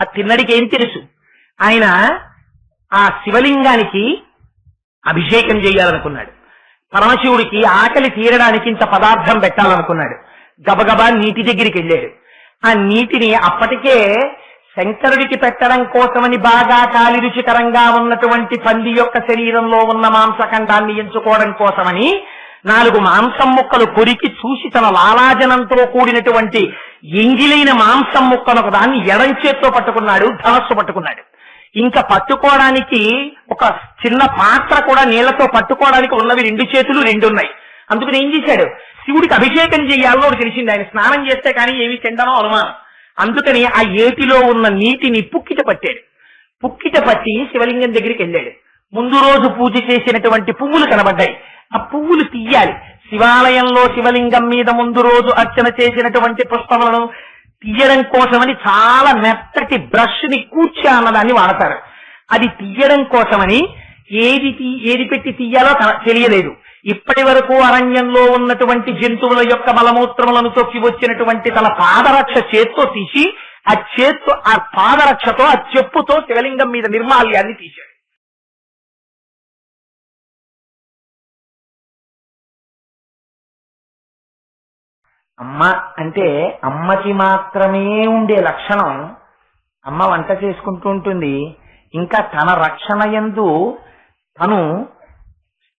ఆ తిన్నడికి ఏం తెలుసు? ఆయన ఆ శివలింగానికి అభిషేకం చేయాలనుకున్నాడు. పరమశివుడికి ఆకలి తీరడానికి ఇంత పదార్థం పెట్టాలనుకున్నాడు. గబగబా నీటి దగ్గరికి వెళ్ళాడు. ఆ నీటిని అప్పటికే శంకరుడికి పెట్టడం కోసమని బాగా కాలి రుచికరంగా ఉన్నటువంటి పంది యొక్క శరీరంలో ఉన్న మాంసఖండాన్ని ఎంచుకోవడం కోసమని 4 మాంసం ముక్కలు కొరికి చూసి తన లాలాజనంతో కూడినటువంటి ఎంగిలైన మాంసం ముక్కను దాన్ని ఎడం చేత్తో పట్టుకున్నాడు, ధనస్సు పట్టుకున్నాడు. ఇంకా పట్టుకోవడానికి ఒక చిన్న పాత్ర కూడా నీళ్లతో పట్టుకోవడానికి ఉన్నవి 2 చేతులు 2 ఉన్నాయి. అందుకని ఏం చేశాడు? శివుడికి అభిషేకం చేయాలో తెలిసింది. ఆయన స్నానం చేస్తే కానీ ఏమి తింటానో అనుమానం. అందుకని ఆ ఏటిలో ఉన్న నీటిని పుక్కిట పట్టాడు. పుక్కిట పట్టి శివలింగం దగ్గరికి వెళ్ళాడు. ముందు రోజు పూజ చేసినటువంటి పువ్వులు కనబడ్డాయి. ఆ పువ్వులు తీయాలి. శివాలయంలో శివలింగం మీద ముందు రోజు అర్చన చేసినటువంటి పుష్పములను తీయడం కోసమని చాలా మెత్తటి బ్రష్ ని కూర్చా అన్నదాన్ని వాడతారు. అది తీయడం కోసమని ఏది పెట్టి తీయాలో తెలియలేదు. ఇప్పటి వరకు అరణ్యంలో ఉన్నటువంటి జంతువుల యొక్క మలమూత్రములను తొక్కి వచ్చినటువంటి తన పాదరక్ష చేత్తో తీసి ఆ పాదరక్షతో ఆ చెప్పుతో శివలింగం మీద నిర్మాల్యాన్ని తీశాడు. అమ్మ అంటే అమ్మకి మాత్రమే ఉండే లక్షణం. అమ్మ వంట చేసుకుంటూ ఉంటుంది. ఇంకా తన రక్షణ యందు తను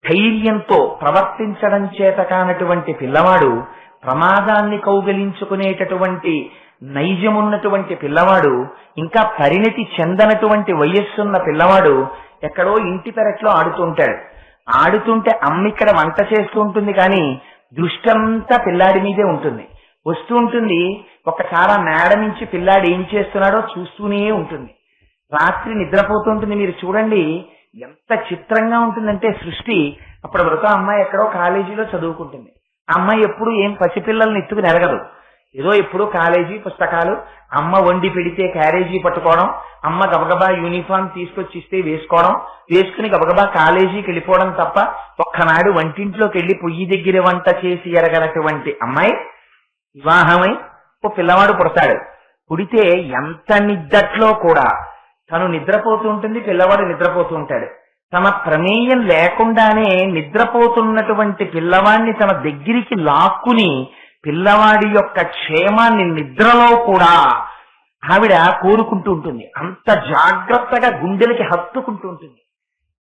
ధైర్యంతో ప్రవర్తించడం చేత కానటువంటి పిల్లవాడు, ప్రమాదాన్ని కౌగలించుకునేటటువంటి నైజమున్నటువంటి పిల్లవాడు, ఇంకా పరిణతి చెందనటువంటి వయస్సున్న పిల్లవాడు ఎక్కడో ఇంటి పెరట్లో ఆడుతుంటాడు. ఆడుతుంటే అమ్మ ఇక్కడ వంట చేస్తూ ఉంటుంది, కానీ దృష్టంతా పిల్లాడి మీదే ఉంటుంది. వస్తూ ఉంటుంది. ఒకసారి మేడ నుంచి పిల్లాడు ఏం చేస్తున్నాడో చూస్తూనే ఉంటుంది. రాత్రి నిద్రపోతుంటుంది. మీరు చూడండి ఎంత చిత్రంగా ఉంటుందంటే సృష్టి. అప్పటి వరకు అమ్మాయి ఎక్కడో కాలేజీలో చదువుకుంటుంది. ఆ అమ్మాయి ఎప్పుడు ఏం పసిపిల్లల్ని ఎత్తుకుని ఎరగదు. ఏదో ఎప్పుడు కాలేజీ పుస్తకాలు, అమ్మ వండి పెడితే క్యారేజీ పట్టుకోవడం, అమ్మ గబగబా యూనిఫామ్ తీసుకొచ్చి ఇస్తే వేసుకోవడం, వేసుకుని గబగబా కాలేజీకి వెళ్ళిపోవడం తప్ప ఒక్కనాడు వంటింట్లోకి వెళ్లి పొయ్యి దగ్గర వంట చేసి ఎరగనటువంటి అమ్మాయి వివాహమై ఓ పిల్లవాడు పుడతాడు. పుడితే ఎంత నిద్దట్లో కూడా తను నిద్రపోతూ ఉంటుంది, పిల్లవాడు నిద్రపోతూ ఉంటాడు. తన ప్రమేయం లేకుండానే నిద్రపోతున్నటువంటి పిల్లవాడిని తన దగ్గరికి లాక్కుని పిల్లవాడి యొక్క క్షేమాన్ని నిద్రలో కూడా ఆవిడ కోరుకుంటూ ఉంటుంది. అంత జాగ్రత్తగా గుండెలకి హత్తుకుంటూ ఉంటుంది.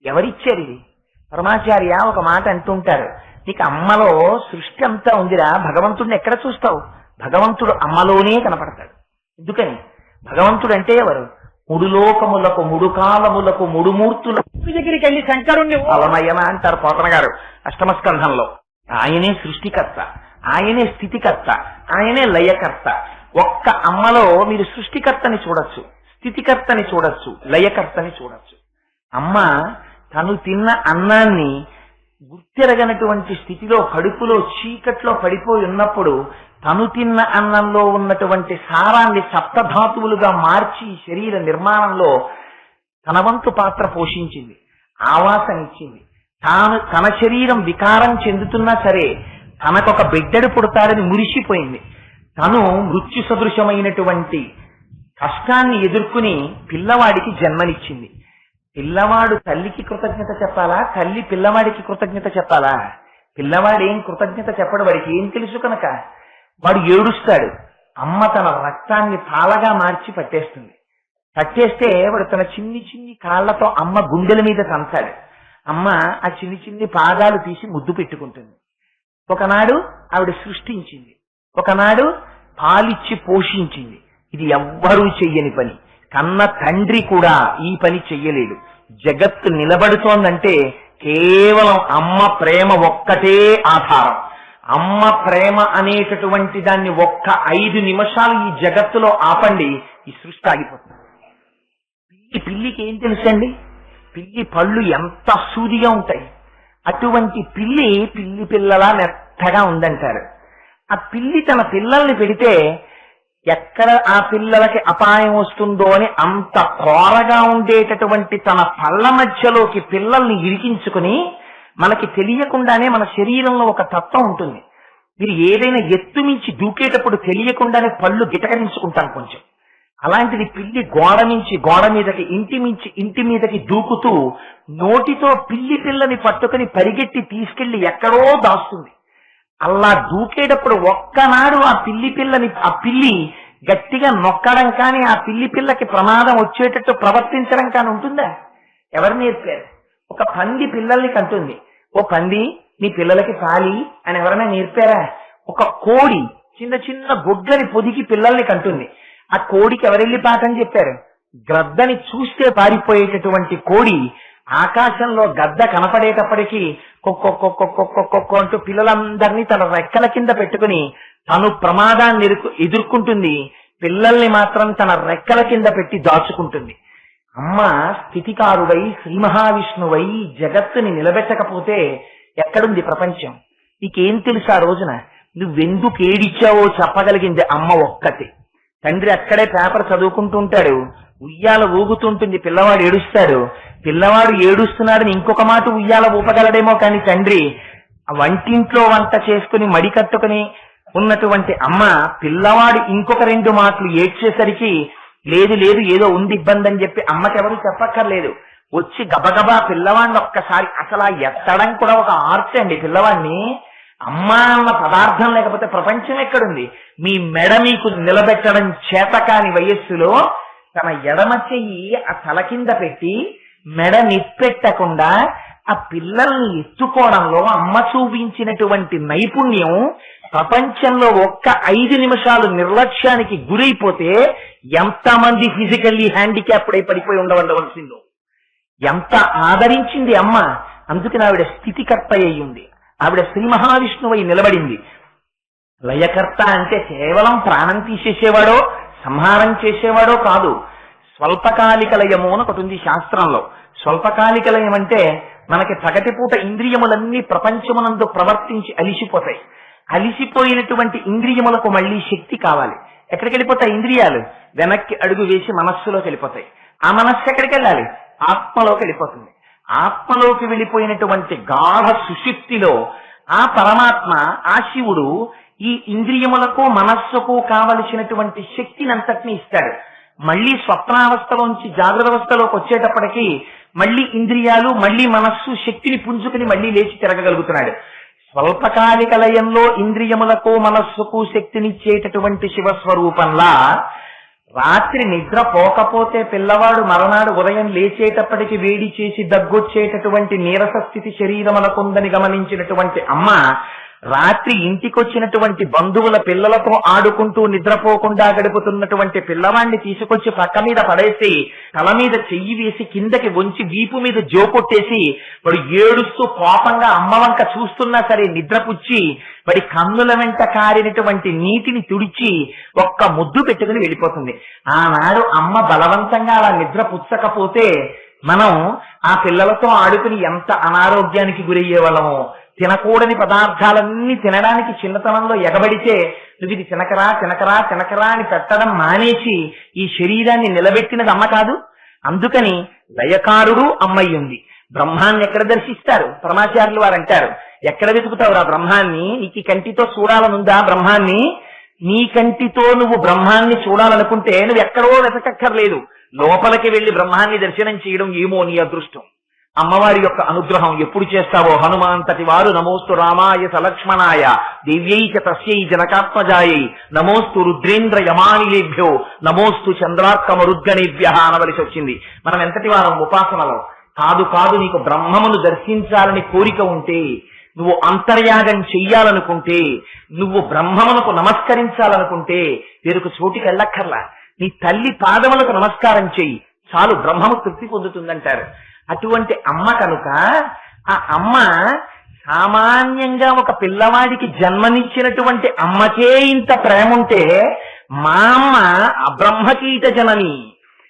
ఎవరిచ్చారు ఇది? పరమాచార్య ఒక మాట అంటుంటారు, నీకు అమ్మలో సృష్టి అంతా ఉందిరా, భగవంతుడిని ఎక్కడ చూస్తావు? భగవంతుడు అమ్మలోనే కనపడతాడు. ఎందుకని? భగవంతుడు అంటే ఎవరు? 3 లోకములకు 3 కాలములకు 3 మూర్తులకు దగ్గరికి వెళ్ళి శంకరుణ్ణి అలమయమ అంటారు పోతన గారు అష్టమ స్కంధంలో. ఆయనే సృష్టికర్త, ఆయనే స్థితికర్త, ఆయనే లయకర్త. ఒక్క అమ్మలో మీరు సృష్టికర్తని చూడొచ్చు, స్థితికర్తని చూడొచ్చు, లయకర్తని చూడొచ్చు. అమ్మ తను తిన్న అన్నాన్ని గుర్తెరగనటువంటి స్థితిలో కడుపులో చీకట్లో పడిపోయి ఉన్నప్పుడు తను తిన్న అన్నంలో ఉన్నటువంటి సారాన్ని సప్తధాతువులుగా మార్చి శరీర నిర్మాణంలో తన వంతు పాత్ర పోషించింది, ఆవాసం ఇచ్చింది. తన శరీరం వికారం చెందుతున్నా సరే తనకొక బిడ్డడు పుడతాడని మురిసిపోయింది. తను మృత్యు సదృశమైనటువంటి కష్టాన్ని ఎదుర్కొని పిల్లవాడికి జన్మనిచ్చింది. పిల్లవాడు తల్లికి కృతజ్ఞత చెప్పాలా, తల్లి పిల్లవాడికి కృతజ్ఞత చెప్పాలా? పిల్లవాడేం కృతజ్ఞత చెప్పడు, వాడికి ఏం తెలుసు కనుక వాడు ఏడుస్తాడు. అమ్మ తన రక్తాన్ని పాలగా మార్చి పట్టేస్తుంది. పట్టేస్తే వాడు తన చిన్ని చిన్ని కాళ్లతో అమ్మ గుండెల మీద తంతాడు. అమ్మ ఆ చిన్ని చిన్ని పాదాలు తీసి ముద్దు పెట్టుకుంటుంది. ఒకనాడు ఆవిడ సృష్టించింది, ఒకనాడు పాలిచ్చి పోషించింది. ఇది ఎవ్వరూ చెయ్యని పని. కన్న తండ్రి కూడా ఈ పని చెయ్యలేడు. జగత్తు నిలబడుతోందంటే కేవలం అమ్మ ప్రేమ ఒక్కటే ఆధారం. అమ్మ ప్రేమ అనేటటువంటి దాన్ని ఒక్క 5 నిమిషాలు ఈ జగత్తులో ఆపండి, ఈ సృష్టి ఆగిపోతుంది. పిల్లికి ఏం తెలుసండి? పిల్లి పళ్ళు ఎంత సూదిగా ఉంటాయి. అటువంటి పిల్లి పిల్లలా మెత్తగా ఉందంటారు. ఆ పిల్లి తన పిల్లల్ని పెడితే ఎక్కడ ఆ పిల్లలకి అపాయం వస్తుందో అని అంత కోరగా ఉండేటటువంటి తన పళ్ళ మధ్యలోకి పిల్లల్ని ఇరికించుకుని, మనకి తెలియకుండానే మన శరీరంలో ఒక తత్వం ఉంటుంది. మీరు ఏదైనా ఎత్తు మించి దూకేటప్పుడు తెలియకుండానే పళ్ళు గిటకరించుకుంటాం కొంచెం. అలాంటిది పిల్లి గోడ నుంచి గోడ మీదకి ఇంటి మీదకి దూకుతూ నోటితో పిల్లి పిల్లని పట్టుకుని పరిగెట్టి తీసుకెళ్లి ఎక్కడో దాస్తుంది. అలా దూకేటప్పుడు ఒక్కనాడు ఆ పిల్లి గట్టిగా నొక్కడం కానీ ఆ పిల్లి పిల్లకి ప్రమాదం వచ్చేటట్టు ప్రవర్తించడం కానీ ఉంటుందా? ఎవరు నేర్పారు? ఒక పంది పిల్లల్ని కంటుంది. ఓ పంది, నీ పిల్లలకి పాలి అని ఎవరైనా నేర్పారా? ఒక కోడి చిన్న చిన్న గుడ్లని పొదిగి పిల్లల్ని కంటుంది. ఆ కోడికి ఎవరెళ్ళి పాఠం చెప్పారు? గ్రద్దని చూస్తే పారిపోయేటటువంటి కోడి ఆకాశంలో గద్ద కనపడేటప్పటికీ కొక్కొక్కొక్కొక్కొక్కొక్కొ అంటూ పిల్లలందరినీ తన రెక్కల కింద పెట్టుకుని తను ప్రమాదాన్ని ఎదుర్కొంటుంది. పిల్లల్ని మాత్రం తన రెక్కల కింద పెట్టి దాచుకుంటుంది. అమ్మ స్థితికారుడై శ్రీ మహావిష్ణువై జగత్తుని నిలబెట్టకపోతే ఎక్కడుంది ప్రపంచం? నీకేం తెలుసు? ఆ రోజున నువ్వెందుకు ఏడిచావో చెప్పగలిగింది అమ్మ ఒక్కతే. తండ్రి అక్కడే పేపర్ చదువుకుంటూ ఉంటాడు, ఉయ్యాల ఊగుతుంటుంది, పిల్లవాడు ఏడుస్తాడు. పిల్లవాడు ఏడుస్తున్నాడని ఇంకొక మాట ఉయ్యాల ఊపగలడేమో కానీ తండ్రి వంటింట్లో వంట చేసుకుని మడి కట్టుకుని ఉన్నటువంటి అమ్మ పిల్లవాడు ఇంకొక 2 మాటలు ఏడ్చేసరికి లేదు లేదు ఏదో ఉంది ఇబ్బంది అని చెప్పి అమ్మకెవరు చెప్పక్కర్లేదు, వచ్చి గబగబా పిల్లవాడిని ఒక్కసారి అసలు ఎత్తడం కూడా ఒక ఆర్ట్ అండి. పిల్లవాడిని అమ్మ అన్న పదార్థం లేకపోతే ప్రపంచం ఎక్కడుంది? మీ మెడ మీకు నిలబెట్టడం చేతకాని వయస్సులో తన ఎడమ చెయ్యి ఆ తల కింద పెట్టి మెడ నిప్పెట్టకుండా ఆ పిల్లల్ని ఎత్తుకోవడంలో అమ్మ చూపించినటువంటి నైపుణ్యం ప్రపంచంలో ఒక్క 5 నిమిషాలు నిర్లక్ష్యానికి గురైపోతే ఎంతమంది ఫిజికల్లీ హ్యాండిక్యాప్డ్ అయి పడిపోయి ఉండవలసిందో. ఎంత ఆదరించింది అమ్మ. అందుకని ఆవిడ స్థితికర్త అయ్యింది. ఆవిడ శ్రీ మహావిష్ణువై నిలబడింది. లయకర్త అంటే కేవలం ప్రాణం తీసేసేవాడో సంహారం చేసేవాడో కాదు. స్వల్పకాలిక లయము అని ఒకటి ఉంది శాస్త్రంలో. స్వల్పకాలిక లయం అంటే మనకి పగటిపూట ఇంద్రియములన్నీ ప్రపంచమునందు ప్రవర్తించి అలిసిపోతాయి. అలిసిపోయినటువంటి ఇంద్రియములకు మళ్ళీ శక్తి కావాలి. ఎక్కడికి వెళ్ళిపోతాయి ఇంద్రియాలు? వెనక్కి అడుగు వేసి మనస్సులోకి వెళ్ళిపోతాయి. ఆ మనస్సు ఎక్కడికి వెళ్ళాలి? ఆత్మలోకి వెళ్ళిపోతుంది. ఆత్మలోకి వెళ్ళిపోయినటువంటి గాఢ సుషుప్తిలో ఆ పరమాత్మ, ఆ శివుడు ఈ ఇంద్రియములకు మనస్సుకు కావలసినటువంటి శక్తిని అంతటినీ ఇస్తాడు. మళ్ళీ స్వప్నావస్థలోంచి జాగ్రత్త అవస్థలోకి వచ్చేటప్పటికీ మళ్ళీ ఇంద్రియాలు, మళ్ళీ మనస్సు శక్తిని పుంజుకుని మళ్ళీ లేచి తిరగగలుగుతున్నాడు. స్వల్పకాలిక లయంలో ఇంద్రియములకు మనస్సుకు శక్తినిచ్చేటటువంటి శివస్వరూపంలా రాత్రి నిద్ర పోకపోతే పిల్లవాడు మరనాడు ఉదయం లేచేటప్పటికి వేడి చేసి దగ్గొచ్చేటటువంటి నీరస స్థితి శరీరములకుందని గమనించినటువంటి అమ్మ రాత్రి ఇంటికొచ్చినటువంటి బంధువుల పిల్లలతో ఆడుకుంటూ నిద్రపోకుండా గడుపుతున్నటువంటి పిల్లవాడిని తీసుకొచ్చి పక్క మీద పడేసి తల మీద చెయ్యి వేసి కిందకి వంచి వీపు మీద జోకొట్టేసి వాడు ఏడుస్తూ కోపంగా అమ్మ వంక చూస్తున్నా సరే నిద్రపుచ్చి వాడి కన్నుల వెంట కారినటువంటి నీటిని తుడిచి ఒక్క ముద్దు పెట్టుకుని వెళ్ళిపోతుంది. ఆనాడు అమ్మ బలవంతంగా అలా నిద్ర పుచ్చకపోతే మనం ఆ పిల్లలతో ఆడుకుని ఎంత అనారోగ్యానికి గురయ్యే వాళ్ళమో. తినకూడని పదార్థాలన్నీ తినడానికి చిన్నతనంలో ఎగబడితే నువ్వు ఇది తినకరా తినకరా తినకరా అని పెట్టడం మానేసి ఈ శరీరాన్ని నిలబెట్టినది అమ్మ కాదు. అందుకని లయకారుడు అమ్మయ్యుంది. బ్రహ్మాన్ని ఎక్కడ దర్శిస్తారు? పరమాచార్యులు వారు అంటారు, ఎక్కడ వెతుకుతావురా బ్రహ్మాన్ని? నీకు కంటితో చూడాలనుందా బ్రహ్మాన్ని? నీ కంటితో నువ్వు బ్రహ్మాన్ని చూడాలనుకుంటే నువ్వు ఎక్కడో వెతకక్కర్లేదు, లోపలికి వెళ్లి బ్రహ్మాన్ని దర్శనం చేయడం ఏమో నీ అదృష్టం. అమ్మవారి యొక్క అనుగ్రహం ఎప్పుడు చేస్తావో హనుమాంతటి వారు నమోస్తు రామాయ సలక్ష్మణాయ దివ్యైక తస్యై జనకాత్మజాయై నమోస్తు రుద్రేంద్ర యమానిలేభ్యో నమోస్తు చంద్రార్కమరుద్గణేభ్య అనవలసి వచ్చింది. మనం ఎంతటి వారం ఉపాసనలో కాదు నీకు బ్రహ్మమును దర్శించాలని కోరిక ఉంటే, నువ్వు అంతర్యాగం చెయ్యాలనుకుంటే, నువ్వు బ్రహ్మమునకు నమస్కరించాలనుకుంటే వేరొక చోటికి వెళ్ళక్కర్లా, నీ తల్లి పాదములకు నమస్కారం చెయ్యి చాలు, బ్రహ్మము తృప్తి పొందుతుందంటారు. అటువంటి అమ్మ కనుక ఆ అమ్మ సామాన్యంగా ఒక పిల్లవాడికి జన్మనిచ్చినటువంటి అమ్మకే ఇంత ప్రేమ ఉంటే మా అమ్మ అబ్రహ్మకీట జనని.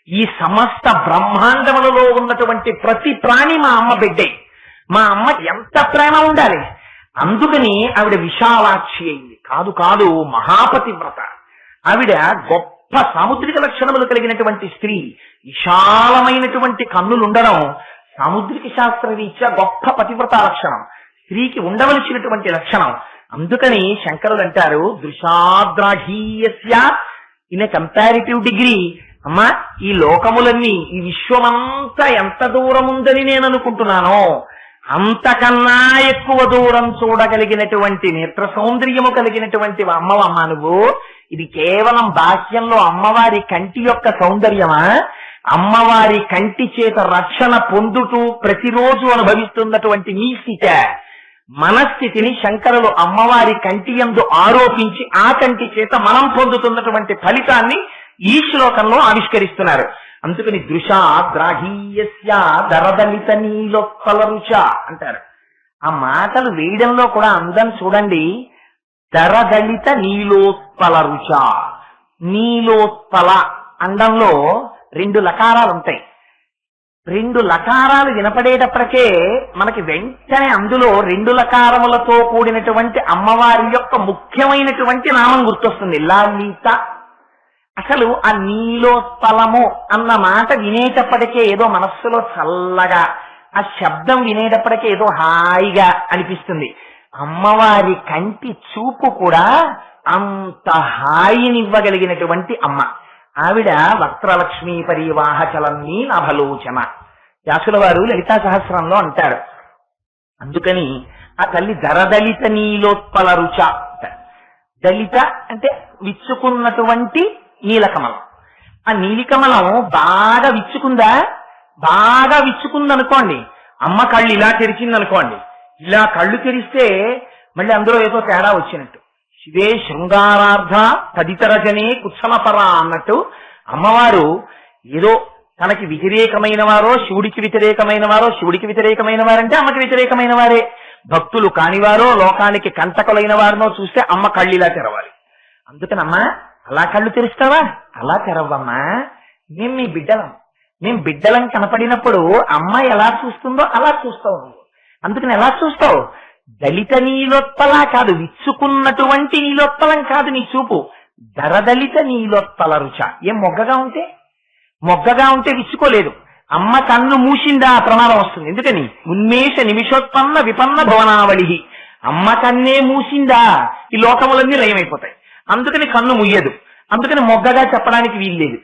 ఈ సమస్త బ్రహ్మాండములలో ఉన్నటువంటి ప్రతి ప్రాణి మా అమ్మ బిడ్డే. మా అమ్మ ఎంత ప్రేమ ఉండాలి. అందుకని ఆవిడ విశాలాక్షి అయింది. కాదు మహాపతివ్రత. ఆవిడ గొప్ప సాముద్రిక లక్షణములు కలిగినటువంటి స్త్రీ. విశాలమైనటువంటి కన్నులుండడం సాముద్రిక శాస్త్ర రీత్యా గొప్ప పతివ్రత లక్షణం, స్త్రీకి ఉండవలసినటువంటి లక్షణం. అందుకని శంకరులు అంటారు, దృశాద్రాఢీయస్య ఇన్ ఏ కంపారిటివ్ డిగ్రీ, అమ్మా ఈ లోకములన్నీ, ఈ విశ్వమంతా ఎంత దూరం ఉందని నేను అనుకుంటున్నానో అంతకన్నా ఎక్కువ దూరం చూడగలిగినటువంటి నేత్ర సౌందర్యము కలిగినటువంటి అమ్మవమ్మ నువ్వు. ఇది కేవలం బాహ్యంలో అమ్మవారి కంటి యొక్క సౌందర్యమా? అమ్మవారి కంటి చేత రక్షణ పొందుతూ ప్రతిరోజు అనుభవిస్తున్నటువంటి నీ స్థితి, మనస్థితిని శంకరులు అమ్మవారి కంటి యందు ఆరోపించి ఆ కంటి చేత మనం పొందుతున్నటువంటి ఫలితాన్ని ఈ శ్లోకంలో ఆవిష్కరిస్తున్నారు. అందుకని దృశా ద్రాఘీయస్య దరదలిత నీలోత్పల రుచ అంటారు. ఆ మాటలు వేయడంలో కూడా అందం చూడండి. దరదలిత నీలోత్పల రుచ. నీలోత్పల అండంలో 2 లకారాలు ఉంటాయి. 2 లకారాలు వినపడేటప్పటికే మనకి వెంటనే అందులో 2 లకారములతో కూడినటువంటి అమ్మవారి యొక్క ముఖ్యమైనటువంటి నామం గుర్తొస్తుంది, లలిత. అసలు ఆ నీలోత్పలము అన్న మాట వినేటప్పటికే ఏదో మనస్సులో చల్లగా, ఆ శబ్దం వినేటప్పటికే ఏదో హాయిగా అనిపిస్తుంది. అమ్మవారి కంటి చూపు కూడా అంత హాయినివ్వగలిగినటువంటి అమ్మ. ఆవిడ వక్రలక్ష్మీ పరివాహ చలన్నీ నభలోచన. వ్యాసుల వారు లలితా సహస్రంలో అంటారు. అందుకని ఆ తల్లి దరదలిత నీలోత్పల రుచ. దళిత అంటే విచ్చుకున్నటువంటి నీలకమలం. ఆ నీలికమలం బాగా విచ్చుకుందా? బాగా విచ్చుకుందనుకోండి, అమ్మ కళ్ళు ఇలా తెరిచిందనుకోండి, ఇలా కళ్ళు తెరిస్తే మళ్ళీ అందులో ఏదో తేడా వచ్చినట్టు. శివే శృంగారార్థ తదితరజనే కుత్సలపర అన్నట్టు అమ్మవారు ఏదో తనకి వ్యతిరేకమైన వారో శివుడికి వ్యతిరేకమైన వారో, శివుడికి వ్యతిరేకమైన వారంటే అమ్మకి వ్యతిరేకమైన వారే, భక్తులు కానివారో లోకానికి కంటకులైన వారినో చూస్తే అమ్మ కళ్ళు ఇలా తెరవాలి. అందుకనమ్మా అలా కళ్ళు తెరుస్తావా? అలా తెరవమ్మా. మేము మీ బిడ్డలం. మేము బిడ్డలం కనపడినప్పుడు అమ్మ ఎలా చూస్తుందో అలా చూస్తావు నువ్వు. అందుకని ఎలా చూస్తావు? దళిత నీలోత్పల కాదు, విచ్చుకున్నటువంటి నీలోత్పలం కాదు నీ చూపు. దరదలిత నీలోత్పల రుచ. ఏం మొగ్గగా ఉంటే విచ్చుకోలేదు. అమ్మ కన్ను మూసిందా ప్రమాదం వస్తుంది. ఎందుకని? ఉన్మేష నిమిషోత్పన్న విపన్న భవనావళి. అమ్మ కన్నే మూసిందా ఈ లోకములన్నీ లయమైపోతాయి. అందుకని కన్ను ముయ్యదు. అందుకని మొగ్గగా చెప్పడానికి వీల్లేదు.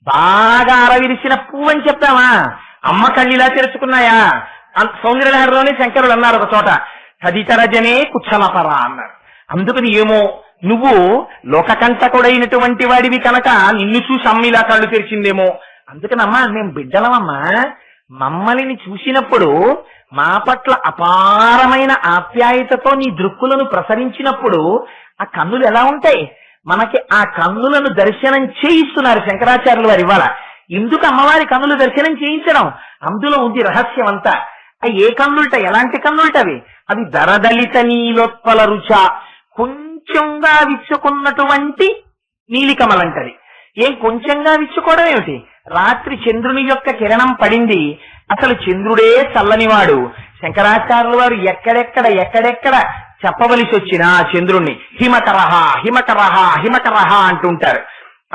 బాగా అరవిరిసిన పువ్వు అని చెప్తామా? అమ్మ కళ్ళు ఇలా తెరుచుకున్నాయా? సౌందర్యలహరిలోనే శంకరులు అన్నారు ఒక చోట, తదితరజనే కుచ్చలపర అన్నారు. అందుకని ఏమో నువ్వు లోకకంటకుడైనటువంటి వాడివి కనుక నిన్ను చూసి అమ్మ ఇలా కళ్ళు తెరిచిందేమో. అందుకని అమ్మా మేము బిడ్డలమమ్మా. మమ్మల్ని చూసినప్పుడు మా పట్ల అపారమైన ఆప్యాయతతో నీ దృక్కులను ప్రసరించినప్పుడు ఆ కన్నులు ఎలా ఉంటాయి? మనకి ఆ కన్నులను దర్శనం చేయిస్తున్నారు శంకరాచార్యులు వారు ఇవాళ. ఎందుకు అమ్మవారి కన్నులు దర్శనం చేయించడం? అందులో ఉంది రహస్యం అంతా. ఏ కన్నులట? ఎలాంటి కన్నులటవి? అవి దరదలిత నీలోత్పల రుచ. కొంచెంగా విచ్చుకున్నటువంటి నీలికమలంటది. ఏం కొంచెంగా విచ్చుకోవడం ఏమిటి? రాత్రి చంద్రుని యొక్క కిరణం పడింది. అసలు చంద్రుడే చల్లనివాడు. శంకరాచార్యుల వారు ఎక్కడెక్కడ చెప్పవలసి వచ్చిన చంద్రుణ్ణి హిమకరహ హిమకరహ హిమకరహ అంటుంటారు.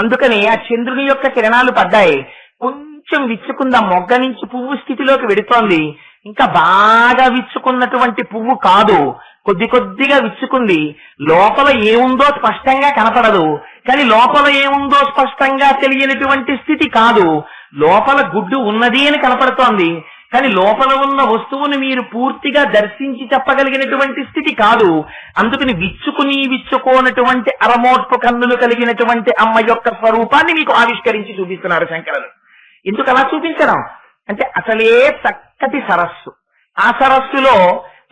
అందుకని ఆ చంద్రుని యొక్క కిరణాలు పడ్డాయి. కొంచెం విచ్చుకుందా, మొగ్గ నుంచి పువ్వు స్థితిలోకి వెడుతోంది. ఇంకా బాగా విచ్చుకున్నటువంటి పువ్వు కాదు, కొద్దిగా విచ్చుకుంది. లోపల ఏముందో స్పష్టంగా కనపడదు. కానీ లోపల ఏముందో స్పష్టంగా తెలియనటువంటి స్థితి కాదు. లోపల గుడ్డు ఉన్నది అని కనపడుతోంది. కానీ లోపల ఉన్న వస్తువుని మీరు పూర్తిగా దర్శించి చెప్పగలిగినటువంటి స్థితి కాదు. అందుకని విచ్చుకోనటువంటి అరమోట్పు కన్నులు కలిగినటువంటి అమ్మ యొక్క స్వరూపాన్ని మీకు ఆవిష్కరించి చూపిస్తున్నారు శంకరులు. ఎందుకు అలా చూపించడం అంటే అసలే చక్కటి సరస్సు. ఆ సరస్సులో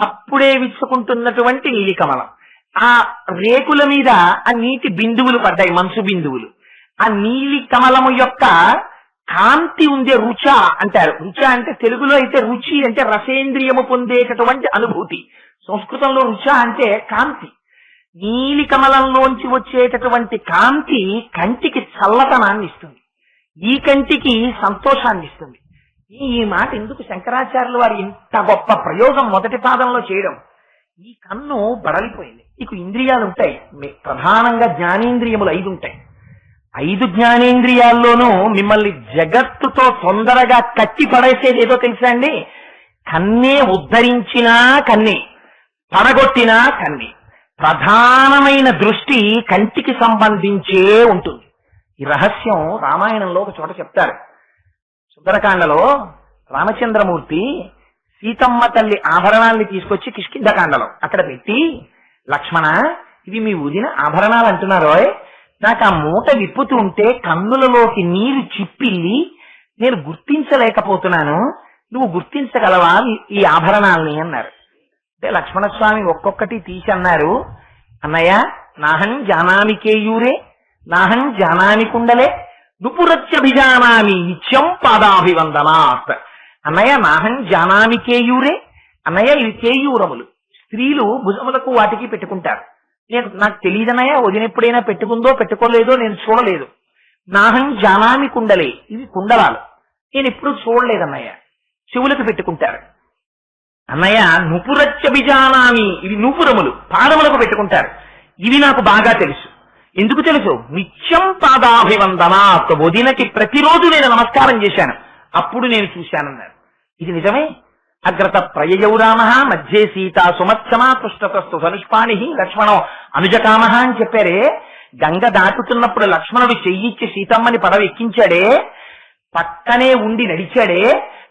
అప్పుడే విచ్చుకుంటున్నటువంటి నీలికమలం. ఆ రేకుల మీద ఆ నీటి బిందువులు పడ్డాయి, మంచు బిందువులు. ఆ నీలి కమలము యొక్క కాంతి ఉండే రుచ అంటారు. రుచ అంటే తెలుగులో అయితే రుచి అంటే రసేంద్రియము పొందేటటువంటి అనుభూతి. సంస్కృతంలో రుచ అంటే కాంతి. నీలి కమలంలోంచి వచ్చేటటువంటి కాంతి కంటికి చల్లతనాన్ని ఇస్తుంది, ఈ కంటికి సంతోషాన్ని ఇస్తుంది. ఈ మాట ఎందుకు శంకరాచార్యులు వారు ఇంత గొప్ప ప్రయోగం మొదటి పాదంలో చేయడం? ఈ కన్ను బడలిపోయింది. నీకు ఇంద్రియాలు ఉంటాయి, ప్రధానంగా జ్ఞానేంద్రియములు 5 ఉంటాయి. 5 జ్ఞానేంద్రియాల్లోనూ మిమ్మల్ని జగత్తుతో తొందరగా కట్టి పడేసేది ఏదో తెలుసా అండి? కన్నే ఉద్ధరించినా కన్నే, పడగొట్టినా కన్నే. ప్రధానమైన దృష్టి కంటికి సంబంధించే ఉంటుంది. ఈ రహస్యం రామాయణంలో ఒక చోట చెప్తారు. సుందరకాండలో రామచంద్రమూర్తి సీతమ్మ తల్లి ఆభరణాల్ని తీసుకొచ్చి కిష్కింధకాండలో అక్కడ పెట్టి, లక్ష్మణ ఇవి మీ వదిన ఆభరణాలు అంటున్నారో, నాకు ఆ మూట విప్పుతూ ఉంటే కన్నులలోకి నీరు చిప్పిల్లి నేను గుర్తించలేకపోతున్నాను, నువ్వు గుర్తించగలవా ఈ ఆభరణాల్ని అన్నారు. అంటే లక్ష్మణస్వామి ఒక్కొక్కటి తీసి అన్నారు, అన్నయ్య నాహం జానామి కేయూరే నాహం జానామి కుండలే నుపురత్యభిజానామి నిత్యం పాదాభివందనాత్. అన్నయ్య నాహం జానామి కేయూరే, అన్నయ్య ఇవి కేయూరములు, స్త్రీలు భుజములకు వాటికి పెట్టుకుంటారు. నాకు తెలియదన్నయ్య వదిన ఎప్పుడైనా పెట్టుకుందో పెట్టుకోలేదో నేను చూడలేదు. నాహం జానామి కుండలే, ఇవి కుండలాలు, నేను ఎప్పుడు చూడలేదన్నయ్య, చెవులకు పెట్టుకుంటారు. అన్నయ్య నుపురత్యభిజానామి, ఇవి నూపురములు పాదములకు పెట్టుకుంటారు, ఇవి నాకు బాగా తెలుసు. ఎందుకు తెలుసు? నిత్యం పాదాభివందనాత్, వదినకి ప్రతిరోజు నేను నమస్కారం చేశాను, అప్పుడు నేను చూశానన్నారు. ఇది నిజమే. అగ్రత ప్రయయౌ రామ మధ్యే సీత సుమత్సమా పృష్ఠతస్తు ధనుష్పాణి లక్ష్మణం అనుజకామ అని చెప్పారే. గంగ దాటుతున్నప్పుడు లక్ష్మణుడు చెయ్యిచ్చి సీతమ్మని పడవ ఎక్కించాడే, పక్కనే ఉండి నడిచాడే,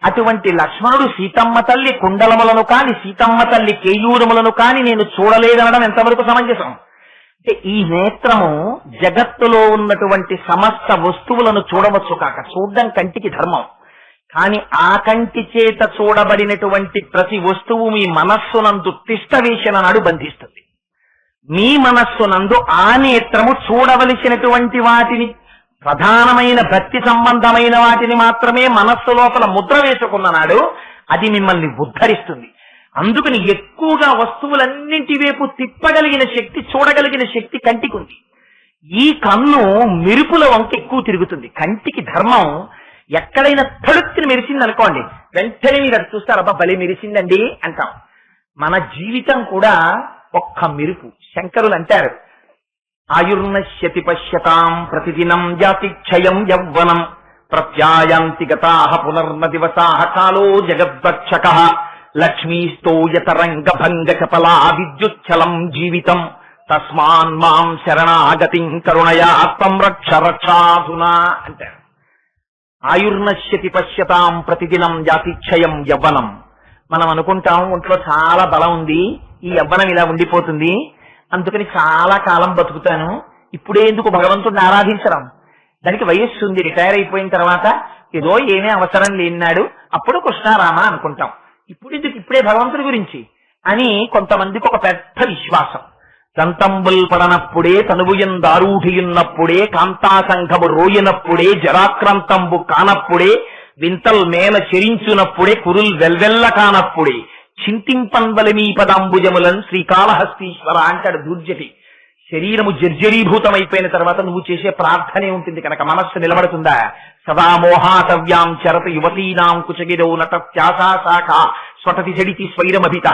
అటువంటి లక్ష్మణుడు సీతమ్మ తల్లి కుండలములను కాని సీతమ్మ తల్లి కేయూరములను కాని నేను చూడలేదనడం ఎంతవరకు సమంజసం? అంటే ఈ నేత్రము జగత్తులో ఉన్నటువంటి సమస్త వస్తువులను చూడవచ్చు కాక, చూడడం కంటికి ధర్మం, కాని ఆ కంటి చేత చూడబడినటువంటి ప్రతి వస్తువు మీ మనస్సునందు తిష్టవేసిన నాడు బంధిస్తుంది. మీ మనస్సునందు ఆ నేత్రము చూడవలసినటువంటి వాటిని, ప్రధానమైన భక్తి సంబంధమైన వాటిని మాత్రమే మనస్సు లోపల ముద్ర వేసుకున్న నాడు అది మిమ్మల్ని ఉద్ధరిస్తుంది. అందుకని ఎక్కువగా వస్తువులన్నింటి వైపు తిప్పగలిగిన శక్తి, చూడగలిగిన శక్తి కంటికి ఉంది. ఈ కన్ను మెరుపుల వంక ఎక్కువ తిరుగుతుంది. కంటికి ధర్మం, ఎక్కడైనా తడుక్కుని మెరిసింది అనుకోండి, వెంటనే మీరు అది చూస్తారు, అబ్బా భలే మెరిసిందండి అంటాం. మన జీవితం కూడా ఒక్క మెరుపు. శంకరులు అంటారు, ఆయుర్నశ్యతి పశ్యతాం ప్రతిదినం జాతి క్షయం యవ్వనం ప్రత్యాయాంతి గతాః పునర్న దివసాః కాలో జగద్వక్షకః లక్ష్మీస్తోయతరంగ భంగ చపలా విద్యుచ్చలం జీవితం తస్మాన్ మాం శరణాగతిం కరుణయా త్వం రక్ష రక్షాధునా అంటారు. ఆయుర్నశ్యతి పశ్యతాం ప్రతిదినం జాతిక్షయం యవ్వనం. మనం అనుకుంటాం ఒంట్లో చాలా బలం ఉంది, ఈ యవ్వనం ఇలా ఉండిపోతుంది, అందుకని చాలా కాలం బతుకుతాను, ఇప్పుడే ఎందుకు భగవంతుడిని ఆరాధించడం? దానికి వయస్సు ఉంది, రిటైర్ అయిపోయిన తర్వాత ఏదో ఏమీ అవసరం లేనాడు అప్పుడు కృష్ణారామ అనుకుంటాం, ఇప్పుడు ఎందుకు ఇప్పుడే భగవంతుడి గురించి అని కొంతమందికి ఒక పెద్ద విశ్వాసం. దంతంబుల్ పడనప్పుడే తనువుయందారూఢియున్నప్పుడే కాంతాసంఘము రోయినప్పుడే జరాక్రాంతంబు కానప్పుడే వింతల్ మేల చెరించునప్పుడే కురుల్ వెల్వెల్ల కానప్పుడే చింతింపన్వలమీ పదాంబుజములన్ శ్రీకాళహస్తీశ్వర అంటాడు దూర్జటి. శరీరము జర్జరీభూతమైపోయిన తర్వాత నువ్వు చేసే ప్రార్థనే ఉంటుంది కనుక మనస్సు నిలబడుతుందా? సదా మోహాతవ్యాం చరత యువతీనాం కుచగిరౌ నటత్యాసా శాఖ స్వటతి జడితి స్వైరమభిత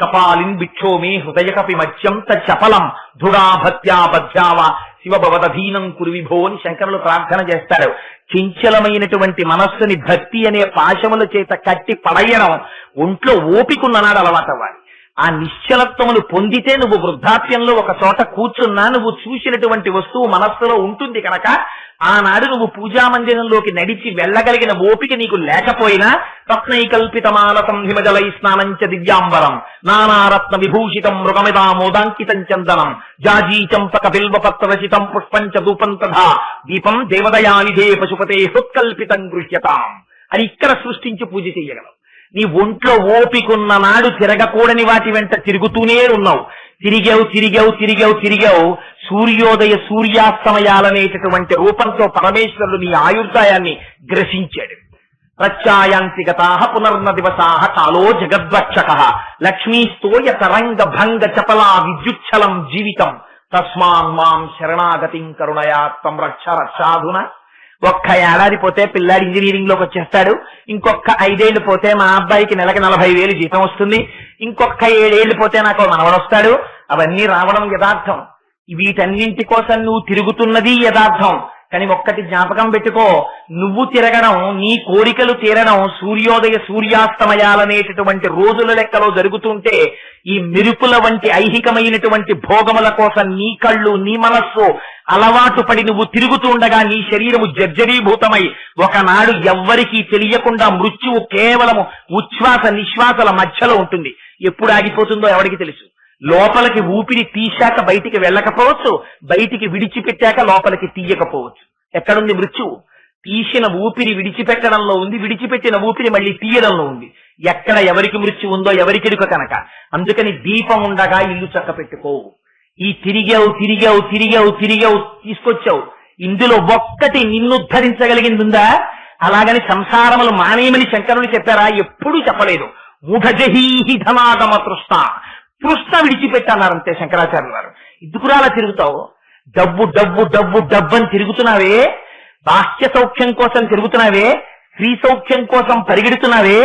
కపాలిన్ బిక్షో మే హృదయ కపి మత్స్యం తపలం ధుడా భక్త్యా బధ్యావ శివభవదధీనం కురు విభో అని శంకరులు ప్రార్థన చేస్తారు. చించలమైనటువంటి మనస్సుని భక్తి అనే పాశముల చేత కట్టి పడయడం ఒంట్లో ఓపికన్ననాడు అలవాటవ్వాలి. ఆ నిశ్చలత్వమును పొందితే నువ్వు వృద్ధాప్యంలో ఒక చోట కూర్చున్నా నువ్వు చూసినటువంటి వస్తువు మనస్సులో ఉంటుంది కనుక ఆనాడు నువ్వు పూజా మందిరంలోకి నడిచి వెళ్ళగలిగిన ఓపిక నీకు లేకపోయినా రత్నైకల్పితమాలతం హిమజలై స్నానంచ దివ్యాంబరం నానారత్న విభూషితం మృగమిదామోదాంకితం చందనం జాజీ చంపక బిల్వపత్రరచితం పుష్పంచ ధూపం తథా దీపం దేవదయానిధే పశుపతే హృత్కల్పితం గృహ్యతాం అని ఇక్కడ సృష్టించి పూజ చేయగలవు. నీ ఒంట్లో ఓపికున్న నాడు తిరగకూడని వాటి వెంట తిరుగుతూనే ఉన్నావు. తిరిగావు సూర్యోదయ సూర్యాస్తమయాలనేటటువంటి రూపంతో పరమేశ్వరుడు నీ ఆయుర్దాయాన్ని గ్రసించాడు. ప్రత్యాయాంతి గతాః పునర్న దివసాః కాలో జగద్వక్షకః లక్ష్మీస్తోయ తరంగ భంగ చపలా విద్యుచ్చలం జీవితం తస్మాన్ మాం శరణాగతిం కరుణయా త్వం రక్ష రక్షాధున. ఒక్క ఏడాది పోతే పిల్లాడి ఇంజనీరింగ్ లోకి వచ్చేస్తాడు, ఇంకొక 5 ఏళ్లు పోతే మా అబ్బాయికి నెలకి 40,000 జీతం వస్తుంది, ఇంకొక 7 ఏళ్లు పోతే నాకు మనవడు వస్తాడు. అవన్నీ రావడం యథార్థం. వీటన్నింటి కోసం నువ్వు తిరుగుతున్నది యథార్థం. కానీ ఒక్కటి జ్ఞాపకం పెట్టుకో, నువ్వు తిరగడం, నీ కోరికలు తీరడం సూర్యోదయ సూర్యాస్తమయాలనేటటువంటి రోజుల లెక్కలో జరుగుతుంటే ఈ మెరుపుల వంటి ఐహికమైనటువంటి భోగముల కోసం నీ కళ్ళు నీ మనస్సు అలవాటు పడి నువ్వు తిరుగుతుండగా నీ శరీరము జర్జరీభూతమై ఒకనాడు ఎవ్వరికీ తెలియకుండా మృత్యువు కేవలము ఉచ్ఛ్వాస నిశ్వాసల మధ్యలో ఉంటుంది. ఎప్పుడు ఆగిపోతుందో ఎవరికి తెలుసు. లోపలికి ఊపిరి తీశాక బయటికి వెళ్ళకపోవచ్చు, బయటికి విడిచిపెట్టాక లోపలికి తీయకపోవచ్చు. ఎక్కడుంది మృత్యువు? తీసిన ఊపిరి విడిచిపెట్టడంలో ఉంది, విడిచిపెట్టిన ఊపిరి మళ్ళీ తీయడంలో ఉంది. ఎక్కడ ఎవరికి మృత్యు ఉందో ఎవరికిరుక కనుక. అందుకని దీపం ఉండగా ఇల్లు చక్క పెట్టుకో. ఈ తిరిగావు తిరిగావు తిరిగావు తిరిగావు తీసుకొచ్చావు, ఇందులో ఒక్కటి నిన్నుద్ధరించగలిగిందిందా? అలాగని సంసారములు మానేయమని శంకరులు చెప్పారా? ఎప్పుడూ చెప్పలేదు. మూఢజహీహి ధనాగమ తృష్ణ, తృష్ణ విడిచిపెట్టన్నారంతే శంకరాచార్యులు వారు. ఎందుకురా అలా తిరుగుతావు? డబ్బు డబ్బు డబ్బు డబ్బని తిరుగుతున్నావే, బాహ్య సౌఖ్యం కోసం తిరుగుతున్నావే, స్త్రీ సౌఖ్యం కోసం పరిగెడుతున్నావే,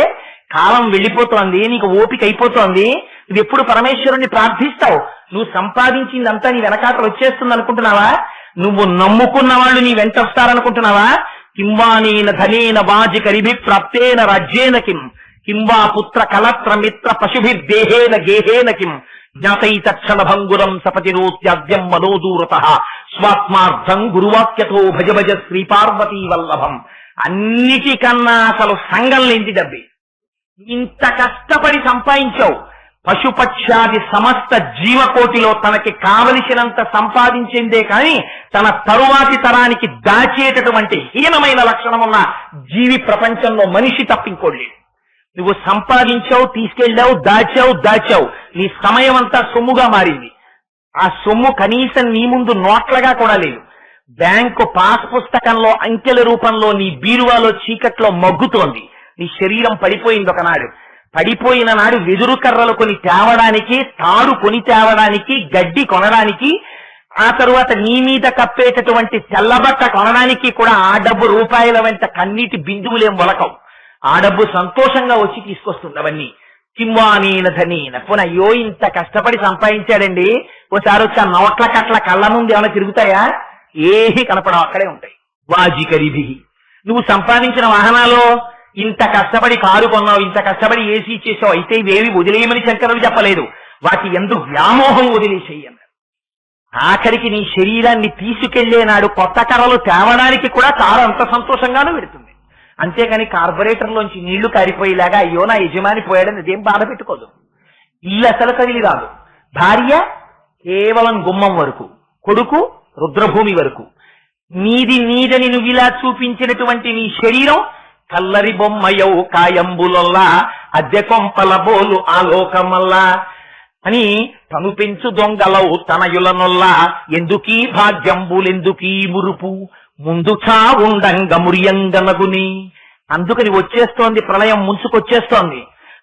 కాలం వెళ్ళిపోతోంది, నీకు ఓపిక అయిపోతోంది. నువ్వు ఎప్పుడు పరమేశ్వరుణ్ణి ప్రార్థిస్తావు? నువ్వు సంపాదించిందంతా నీ వెనకాతలు వచ్చేస్తుంది అనుకుంటున్నావా? నువ్వు నమ్ముకున్న వాళ్ళు నీ వెంట వస్తారనుకుంటున్నావా? కింవానేన ధనేన వాజి కరిభి ప్రాప్తేన రాజ్యేన కిం, కింవా పుత్ర కలత్ర మిత్ర పశుభిర్దేహేన గేహేన కిం, జ్ఞాతైతక్షణ భంగురం సపతిరోత్యాద్యం మనోదూరత స్వాత్మార్థం గురువాక్యతో భజ భజ శ్రీపార్వతీ వల్లభం. అన్నిటికన్నా అసలు సంఘం లేంటి డబ్బి. ఇంత కష్టపడి సంపాదించావు. పశుపక్షాది సమస్త జీవకోటిలో తనకి కావలసినంత సంపాదించిందే కానీ తన తరువాతి తరానికి దాచేటటువంటి హీనమైన లక్షణమున్న జీవి ప్రపంచంలో మనిషి తప్పింకోలేదు. నువ్వు సంపాదించావు, తీసుకెళ్లావు, దాచావు. నీ సమయం అంతా సొమ్ముగా మారింది. ఆ సొమ్ము కనీసం నీ ముందు నోట్లగా కూడా లేదు. బ్యాంకు పాస్ పుస్తకంలో అంకెల రూపంలో నీ బీరువాలో చీకట్లో మగ్గుతోంది. నీ శరీరం పడిపోయింది. ఒకనాడు పడిపోయిన నాడు వెదురు కర్రలు కొని తేవడానికి, తాడు కొని తేవడానికి, గడ్డి కొనడానికి, ఆ తరువాత నీ మీద కప్పేటటువంటి తెల్లబట్ట కొనడానికి కూడా ఆ డబ్బు రూపాయల వెంట కన్నీటి బిందువులేం మొలకవు. ఆ డబ్బు సంతోషంగా వచ్చి తీసుకొస్తుంది అవన్నీ. కింవానేన ధనేన పునః అయ్యో ఇంత కష్టపడి సంపాదించాడండి, ఓసారి వచ్చి ఆ నోట్ల కట్ల కళ్ళ నుండి ఏమైనా తిరుగుతాయా? ఏహి కనపడవు, అక్కడే ఉంటాయి. వాజికరిభి, నువ్వు సంపాదించిన వాహనాల్లో ఇంత కష్టపడి కారు కొన్నావు, ఇంత కష్టపడి ఏసీ చేసావు, అయితే ఇవేవి వదిలేయమని శంకరులు చెప్పలేదు. వాటి యందు వ్యామోహం వదిలేసేయి అన్నారు. ఆఖరికి నీ శరీరాన్ని తీసుకెళ్లే నాడు కొత్త కర్రలు తేవడానికి కూడా కారు అంత సంతోషంగానూ పెడుతుంది. అంతేగాని కార్పొరేటర్లోంచి నీళ్లు కారిపోయేలాగా అయ్యో నా యజమాని పోయాడని అదేం బాధ పెట్టుకోదు. ఇల్లు అసలు కదిలి రాదు. భార్య కేవలం గుమ్మం వరకు, కొడుకు రుద్రభూమి వరకు. నీదని నువ్వు ఇలా చూపించినటువంటి నీ శరీరం కల్లరి బొమ్మయౌ కాయంబులొల్లా అద్దె కొంపల బోలు ఆలోకమల్లా అని తను పెంచు దొంగలవు తనయులనొల్లా ఎందుకీ భాగ్యంబులెందుకీ మురుపు ముందు చావుండంగ మురియంగనగుని. అందుకని వచ్చేస్తోంది ప్రళయం, ముంచుకొచ్చేస్తోంది.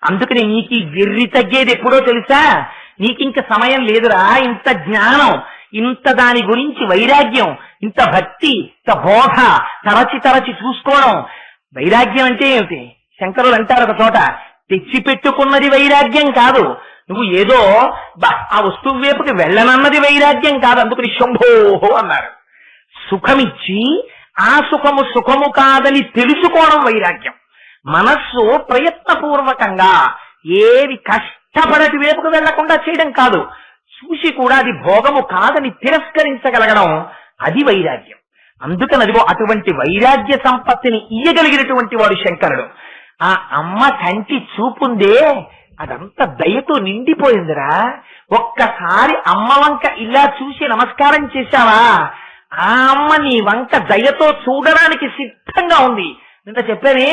అందుకని నీకు ఈ వెర్రి తగ్గేది ఎప్పుడో తెలుసా? నీకింక సమయం లేదురా. ఇంత జ్ఞానం, ఇంత దాని గురించి వైరాగ్యం, ఇంత భక్తి, ఇంత బోధ తరచి చూసుకోవడం. వైరాగ్యం అంటే ఏమిటి? శంకరులు అంటారు ఒక చోట, తెచ్చిపెట్టుకున్నది వైరాగ్యం కాదు. నువ్వు ఏదో ఆ వస్తువు వైపుకి వెళ్ళనన్నది వైరాగ్యం కాదు. అందుకని శంభోహో అన్నారు. సుఖమిచ్చి ఆ సుఖము కాదని తెలుసుకోవడం వైరాగ్యం. మనస్సు ప్రయత్నపూర్వకంగా ఏది కష్టపడటి వైపుకు వెళ్లకుండా చేయడం కాదు, చూసి కూడా అది భోగము కాదని తిరస్కరించగలగడం, అది వైరాగ్యం. అందుకని అదిగో అటువంటి వైరాగ్య సంపత్తిని ఇయ్యగలిగినటువంటి వాడు శంకరుడు. ఆ అమ్మ కంటి చూపుందే అదంతా దయతో నిండిపోయిందిరా. ఒక్కసారి అమ్మ వంక ఇలా చూసి నమస్కారం చేశావా, ఆ అమ్మ నీ వంక దయతో చూడడానికి సిద్ధంగా ఉంది. నిన్న చెప్పానే,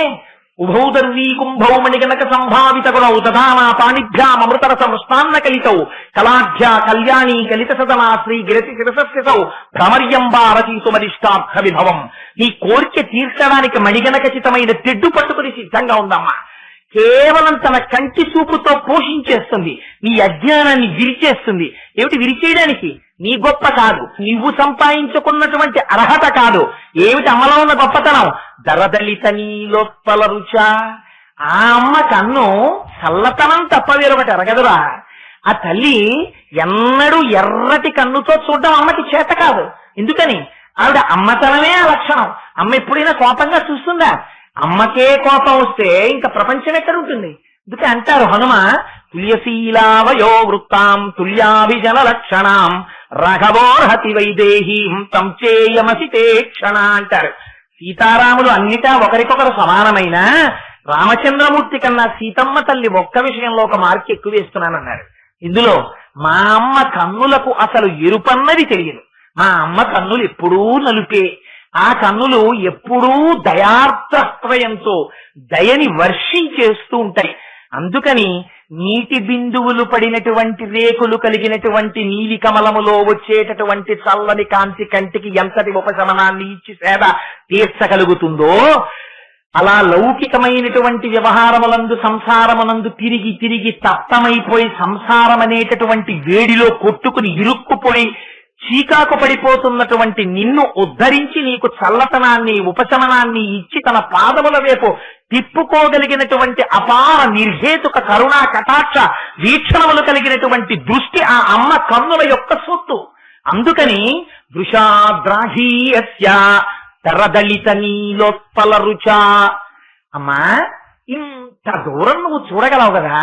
ఉభౌ దర్వీ కుంభౌ మణిగణక సంభావిత గుణౌ దధానా పాణిభ్యాం అమృతరస మృష్టాన్న కలితౌ కళాఢ్యా కళ్యాణీ కలిత సదనా శ్రీ గిరతి శిరసస్యసౌ భ్రమర్యంబారతీసుమరిష్టార్థ విభవం. నీ కోరిక తీర్చడానికి మణిగణకచితమైన తెడ్డు పట్టుకుని సిద్ధంగా ఉందమ్మా. కేవలం తన కంటి చూపుతో పోషించేస్తుంది, నీ అజ్ఞానాన్ని విరిచేస్తుంది. ఏమిటి విరిచేయడానికి? నీ గొప్ప కాదు, నువ్వు సంపాదించుకున్నటువంటి అర్హత కాదు. ఏమిటి అమ్మలో ఉన్న గొప్పతనం? దరదలిత నీలోత్పల రుచ. ఆ అమ్మ కన్ను చల్లతనం తప్ప వేరొకటి ఎరగదురా. ఆ తల్లి ఎన్నడూ ఎర్రటి కన్నుతో చూడడం అమ్మకి చేత కాదు. ఎందుకని? ఆవిడ అమ్మతనమే ఆ లక్షణం. అమ్మ ఎప్పుడైనా కోపంగా చూస్తుందా? అమ్మకే కోపం వస్తే ఇంకా ప్రపంచం ఎక్కడ ఉంటుంది? అందుకే అంటారు హనుమ, తుల్యశీలావయో వృత్తాం తుల్యాభిజన లక్షణాం రాఘవోర్హతి వైదేహీం తం చేయమసి తే క్షణ అంటారు. సీతారాములు అన్నిటా ఒకరికొకరు సమానమైన రామచంద్రమూర్తి కన్నా సీతమ్మ తల్లి ఒక్క విషయంలో ఒక మార్కు ఎక్కువ వేస్తున్నానన్నారు. ఇందులో మా అమ్మ కన్నులకు అసలు ఎరుపన్నది తెలియదు. మా అమ్మ కన్నులు ఎప్పుడూ నలుపే. ఆ కన్నులు ఎప్పుడూ దయార్ద్రత్వయంతో దయని వర్షించేస్తూ ఉంటాయి. అందుకని నీటి బిందువులు పడినటువంటి రేకులు కలిగినటువంటి నీలి కమలములో వచ్చేటటువంటి చల్లని కాంతి కంటికి ఎంతటి ఉపశమనాన్ని ఇచ్చి సేద తీర్చగలుగుతుందో, అలా లౌకికమైనటువంటి వ్యవహారములందు సంసారమునందు తిరిగి తిరిగి తప్తమైపోయి సంసారం అనేటటువంటి వేడిలో కొట్టుకుని ఇరుక్కుపోయి చీకాకు పడిపోతున్నటువంటి నిన్ను ఉద్ధరించి నీకు చల్లతనాన్ని ఉపశమనాన్ని ఇచ్చి తన పాదముల వైపు తిప్పుకోగలిగినటువంటి అపార నిర్హేతుక కరుణా కటాక్ష వీక్షణములు కలిగినటువంటి దృష్టి ఆ అమ్మ కన్నుల యొక్క సొత్తు. అందుకని వృషాద్రాఘీయస్య తరదళిత నీలోత్పల రుచా. అమ్మా, ఇంత దూరం నువ్వు చూడగలవు కదా,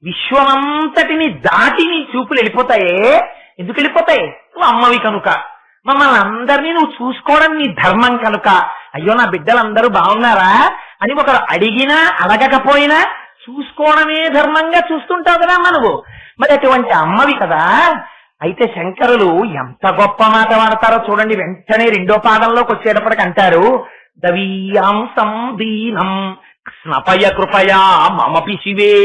విశ్వమంతటిని దాటి నీ చూపులు వెళ్ళిపోతాయే. ఎందుకు వెళ్ళిపోతాయి? నువ్వు అమ్మవి కనుక. మమ్మల్ని అందరినీ నువ్వు చూసుకోవడం నీ ధర్మం కనుక. అయ్యో నా బిడ్డలందరూ బాగున్నారా అని ఒకరు అడిగినా అడగకపోయినా చూసుకోవడమే ధర్మంగా చూస్తుంటావు కదా అమ్మ నువ్వు. మరి అటువంటి అమ్మవి కదా. అయితే శంకరులు ఎంత గొప్ప మాట వాడతారో చూడండి. వెంటనే రెండో పాదంలోకి వచ్చేటప్పటికి అంటారు, దవీయాంసం దీనం స్నపయ కృపయా మమపి శివే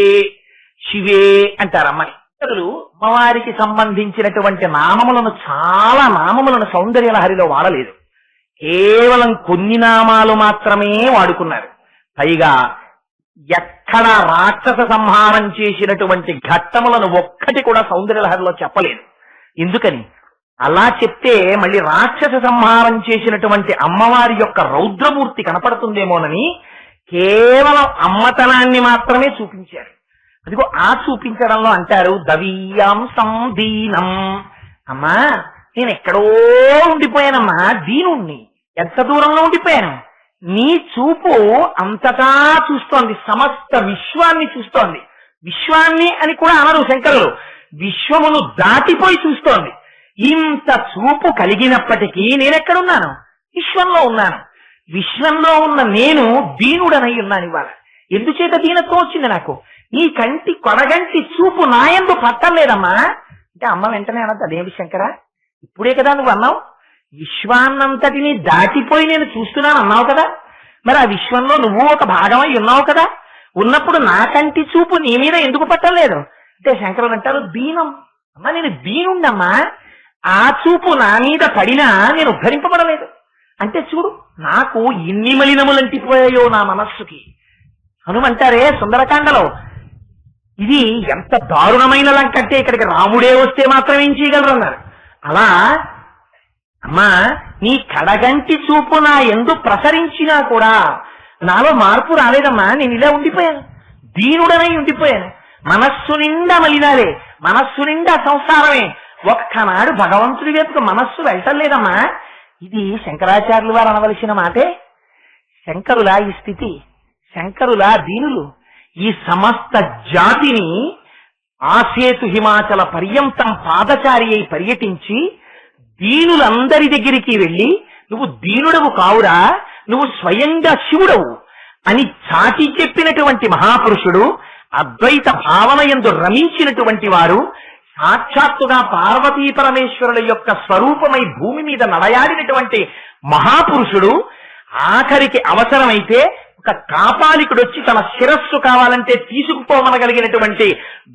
శివే అంటారు అమ్మని. అమ్మవారికి సంబంధించినటువంటి నామములను, చాలా నామములను సౌందర్యలహరిలో వాడలేదు. కేవలం కొన్ని నామాలు మాత్రమే వాడుకున్నారు. పైగా ఎక్కడ రాక్షస సంహారం చేసినటువంటి ఘట్టములను ఒక్కటి కూడా సౌందర్యలహరిలో చెప్పలేదు. ఎందుకని? అలా చెప్తే మళ్ళీ రాక్షస సంహారం చేసినటువంటి అమ్మవారి యొక్క రౌద్రమూర్తి కనపడుతుందేమోనని కేవలం అమ్మతనాన్ని మాత్రమే చూపించారు. అదిగో ఆ చూపించడంలో అంటారు దవీయాంసం దీనం. అమ్మా, నేను ఎక్కడో ఉండిపోయానమ్మా, దీనుణ్ణి. ఎంత దూరంలో ఉండిపోయాను? నీ చూపు అంతటా చూస్తోంది, సమస్త విశ్వాన్ని చూస్తోంది. విశ్వాన్ని అని కూడా అనరు శంకరులు, విశ్వమును దాటిపోయి చూస్తోంది. ఇంత చూపు కలిగినప్పటికీ నేనెక్కడున్నాను? విశ్వంలో ఉన్నాను. విశ్వంలో ఉన్న నేను దీనుడనై ఉన్నాను. ఇవాళ ఎందుచేత దీనత్వం వచ్చింది నాకు? నీ కంటి కొడగంటి చూపు నాయందు పట్టలేదమ్మా అంటే అమ్మ వెంటనే అన్నది, అదేమిటి శంకరా, ఇప్పుడే కదా నువ్వు అన్నావు, విశ్వాన్నంతటిని దాటిపోయి నేను చూస్తున్నాను అన్నావు కదా. మరి ఆ విశ్వంలో నువ్వు ఒక భాగమై ఉన్నావు కదా. ఉన్నప్పుడు నా కంటి చూపు నీ మీద ఎందుకు పట్టలేదు అంటే శంకరులు అంటారు, దీనం. అమ్మా, నేను దీనుండమ్మా. ఆ చూపు నా మీద పడినా నేను ఉద్ధరింపబడలేదు. అంటే చూడు, నాకు ఎన్ని మలినములంటిపోయాయో నా మనస్సుకి. హనుమంటారే సుందరకాండలో, ఇది ఎంత దారుణమైన లంకంటే ఇక్కడికి రాముడే వస్తే మాత్రం ఏం చేయగలరు అన్నారు. అలా అమ్మా, నీ కడగంటి చూపు నా ఎందు ప్రసరించినా కూడా నాలో మార్పు రాలేదమ్మా. నేను ఇలా ఉండిపోయాను, దీనుడనై ఉండిపోయాను. మనస్సు నిండా మలినాలే, మనస్సు నిండా సంసారమే. ఒక్కనాడు భగవంతుడి వైపుకు మనస్సు వెళ్ళలేదమ్మా. ఇది శంకరాచార్యులు వారు అనవలసిన మాటే. శంకరుల ఈ స్థితి, శంకరుల దీనులు ఈ సమస్త జాతిని ఆసేతు హిమాచల పర్యంతం పాదచారి అయి పర్యటించి దీనులందరి దగ్గరికి వెళ్ళి, నువ్వు దీనుడవు కావురా, నువ్వు స్వయంగా శివుడవు అని చాటి చెప్పినటువంటి మహాపురుషుడు, అద్వైత భావన యందు రమించినటువంటి వారు, సాక్షాత్తుగా పార్వతీ పరమేశ్వరుల యొక్క స్వరూపమై భూమి మీద నడయాడినటువంటి మహాపురుషుడు, ఆఖరికి అవసరమైతే ఒక కాపాలికుడు వచ్చి తన శిరస్సు కావాలంటే తీసుకుపోమనగలిగినటువంటి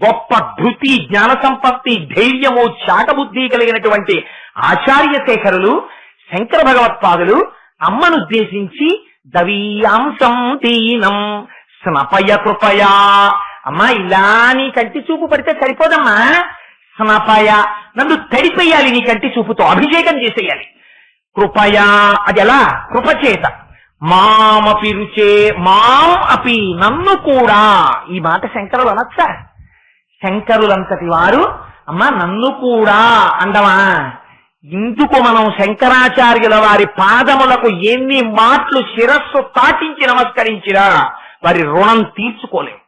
గొప్ప ధృతి, జ్ఞాన సంపత్తి, ధైర్యము, చాటబుద్ధి కలిగినటువంటి ఆచార్య శేఖరులు శంకర భగవత్పాదులు అమ్మను ఉద్దేశించి దవీయాంసం దీనం స్నపయ కృపయా. అమ్మా, ఇలా నీ కంటి చూపు పడితే సరిపోదమ్మా, స్నపయ, నన్ను తడిపేయాలి నీ కంటి చూపుతో, అభిషేకం చేసేయాలి. కృపయా, అది ఎలా? కృపచేత. మామపి రుచే, మాం అపి, నన్ను కూడా. ఈ మాట శంకరులు అనొచ్చా? శంకరులంతటి వారు అమ్మా నన్ను కూడా అండమా? ఇందుకు మనం శంకరాచార్యుల వారి పాదములకు ఎన్ని మాటలు శిరస్సు తాటించి నమస్కరించినా వారి రుణం తీర్చుకోలేం.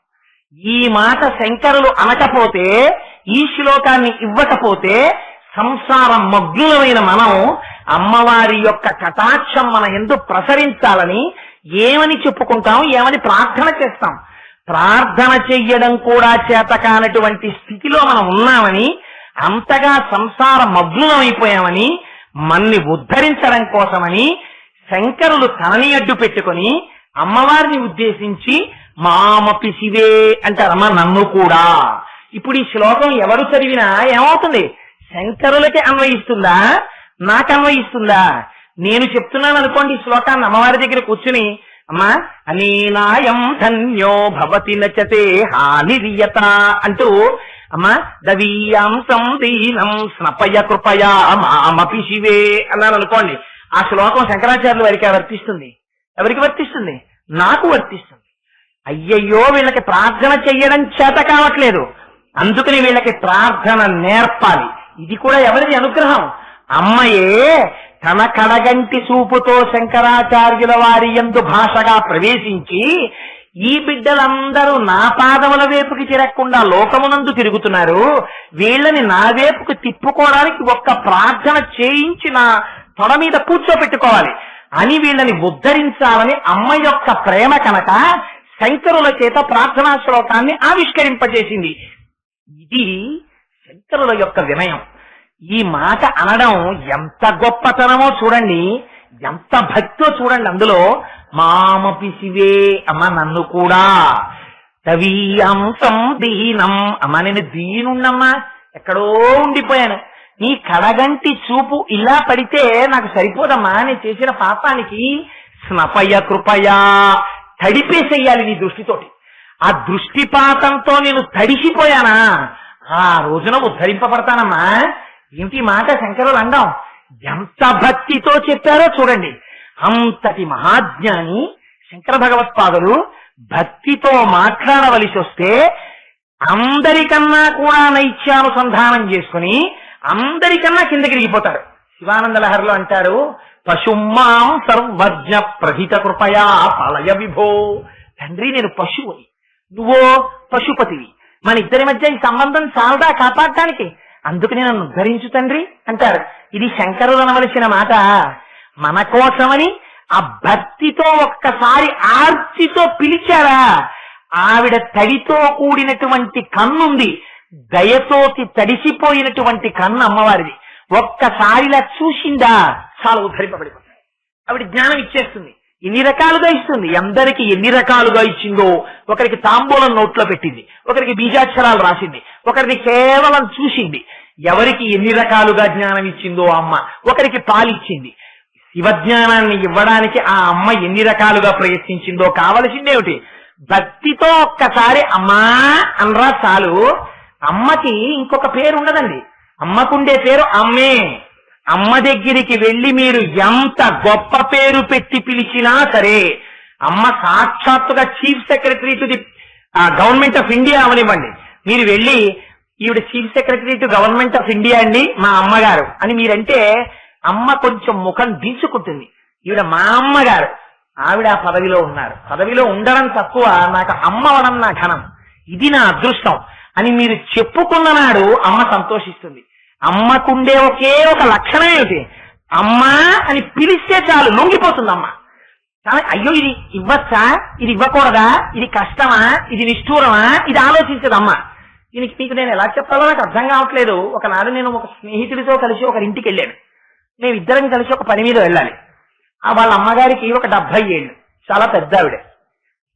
ఈ మాట శంకరులు అనకపోతే, ఈ శ్లోకాన్ని ఇవ్వకపోతే సంసారం మగ్నులమైన మనం అమ్మవారి యొక్క కటాక్షం మన యందు ప్రసరించాలని ఏమని చెప్పుకుంటాం, ఏమని ప్రార్థన చేస్తాం. ప్రార్థన చెయ్యడం కూడా చేతకానటువంటి స్థితిలో మనం ఉన్నామని, అంతగా సంసార మగ్నులమైపోయామని, మన్ని ఉద్ధరించడం కోసమని శంకరులు తనని అడ్డు పెట్టుకుని అమ్మవారిని ఉద్దేశించి మామపి శివే అంటారమ్మా, నన్ను కూడా. ఇప్పుడు ఈ శ్లోకం ఎవరు చదివినా ఏమవుతుంది? శంకరులకి అన్వయిస్తుందా, నాకు అన్వయిస్తుందా? నేను చెప్తున్నాను అనుకోండి ఈ శ్లోకాన్ని అమ్మవారి దగ్గర కూర్చుని, అమ్మా అనేనాయం ధన్యో భవతి నచతే హానిరియత అంటూ, అమ్మా దవీయాంసం దీనం స్నపయ కృపయా మామపి శివే అన్నాను అనుకోండి, ఆ శ్లోకం శంకరాచార్యుల వారికి వర్తిస్తుంది. ఎవరికి వర్తిస్తుంది? నాకు వర్తిస్తుంది. అయ్యయ్యో వీళ్ళకి ప్రార్థన చెయ్యడం చేత కావట్లేదు, అందుకని వీళ్ళకి ప్రార్థన నేర్పాలి. ఇది కూడా ఎవరిది అనుగ్రహం? అమ్మయే తన కడగంటి చూపుతో శంకరాచార్యుల వారి యందు భాషగా ప్రవేశించి, ఈ బిడ్డలందరూ నా పాదముల వైపుకి తిరగకుండా లోకమునందు తిరుగుతున్నారు, వీళ్ళని నా వైపుకు తిప్పుకోవడానికి ఒక్క ప్రార్థన చేయించి నా తొడ మీద కూర్చోపెట్టుకోవాలి అని వీళ్ళని ఉద్ధరించాలని అమ్మ యొక్క ప్రేమ కనుక శంకరుల చేత ప్రార్థనా శ్లోకాన్ని ఆవిష్కరింపజేసింది. ఇది శంకరుల యొక్క వినయం. ఈ మాట అనడం ఎంత గొప్పతనమో చూడండి, ఎంత భక్తో చూడండి. అందులో మామపి శివే, అమ్మ నన్ను కూడా, తవీయాంసం దీనం, అమ్మ నేను దీనున్నమ్మా, ఎక్కడో ఉండిపోయాను, నీ కడగంటి చూపు ఇలా పడితే నాకు సరిపోదమ్మా, నేను చేసిన పాపానికి స్నపయ కృపయా, తడిపేసేయాలి నీ దృష్టితోటి. ఆ దృష్టిపాతంతో నేను తడిసిపోయానా, ఆ రోజున ఉద్ధరింపబడతానమ్మా. ఏమిటి మాట శంకరులు అండం, ఎంత భక్తితో చెప్పారో చూడండి. అంతటి మహాజ్ఞాని శంకర భగవత్పాదులు భక్తితో మాట్లాడవలసి వస్తే అందరికన్నా కూడా నైత్యానుసంధానం చేసుకుని అందరికన్నా కిందకి దిగిపోతారు. శివానంద లహరిలో అంటారు, పశుమాం సర్వజ్ఞ ప్రహిత కృపయా పాలయ విభో. తండ్రి నేను పశువుని, నువ్వో పశుపతివి, మన ఇద్దరి మధ్య ఈ సంబంధం చాలదా కాపాడటానికి, అందుకని నన్ను ఉద్ధరించు తండ్రి అంటారు. ఇది శంకరులు అనవలసిన మాట. మన కోసమని ఆ భక్తితో ఒక్కసారి ఆర్తితో పిలిచారా, ఆవిడ తడితో కూడినటువంటి కన్నుంది, దయతోటి తడిసిపోయినటువంటి కన్ను అమ్మవారిది. ఒక్కసారిలా చూసిందా చాలా ఉద్ధరింపబడిపోతాడు. ఆవిడ జ్ఞానం ఇచ్చేస్తుంది, ఎన్ని రకాలుగా ఇస్తుంది. అందరికి ఎన్ని రకాలుగా ఇచ్చిందో, ఒకరికి తాంబూలం నోట్లో పెట్టింది, ఒకరికి బీజాక్షరాలు రాసింది, ఒకరిని కేవలం చూసింది. ఎవరికి ఎన్ని రకాలుగా జ్ఞానం ఇచ్చిందో అమ్మ, ఒకరికి పాలిచ్చింది. శివజ్ఞానాన్ని ఇవ్వడానికి ఆ అమ్మ ఎన్ని రకాలుగా ప్రయత్నించిందో. కావలసిందేమిటి? భక్తితో ఒక్కసారి అమ్మా అనరా చాలు. అమ్మకి ఇంకొక పేరు ఉండదండి, అమ్మకుండే పేరు అమ్మే. అమ్మ దగ్గరికి వెళ్లి మీరు ఎంత గొప్ప పేరు పెట్టి పిలిచినా సరే, అమ్మ సాక్షాత్తుగా chief secretary to the government of India అవనివ్వండి, మీరు వెళ్ళి ఈవిడ chief secretary to government of India అండి మా అమ్మగారు అని మీరంటే అమ్మ కొంచెం ముఖం దించుకుంటుంది. ఈవిడ మా అమ్మగారు, ఆవిడ ఆ పదవిలో ఉన్నారు, పదవిలో ఉండడం తక్కువ, నాకు అమ్మ అవడం నా ఘనం, ఇది నా అదృష్టం అని మీరు చెప్పుకున్న నాడు అమ్మ సంతోషిస్తుంది. అమ్మకుండే ఒకే ఒక లక్షణం ఏమిటి? అమ్మా అని పిలిస్తే చాలు లొంగిపోతుంది అమ్మ. అయ్యో ఇది ఇవ్వచ్చా, ఇది ఇవ్వకూడదా, ఇది కష్టమా, ఇది నిష్ఠూరమా, ఇది ఆలోచించదు అమ్మ. దీనికి మీకు నేను ఎలా చెప్పాలో నాకు అర్థం కావట్లేదు. ఒకనాడు నేను ఒక స్నేహితుడితో కలిసి ఒకరింటికి వెళ్ళాను. మేమిద్దరం కలిసి ఒక పని మీద వెళ్ళాలి. వాళ్ళ అమ్మగారికి ఒక 70 ఏళ్ళు, చాలా పెద్ద ఆవిడ.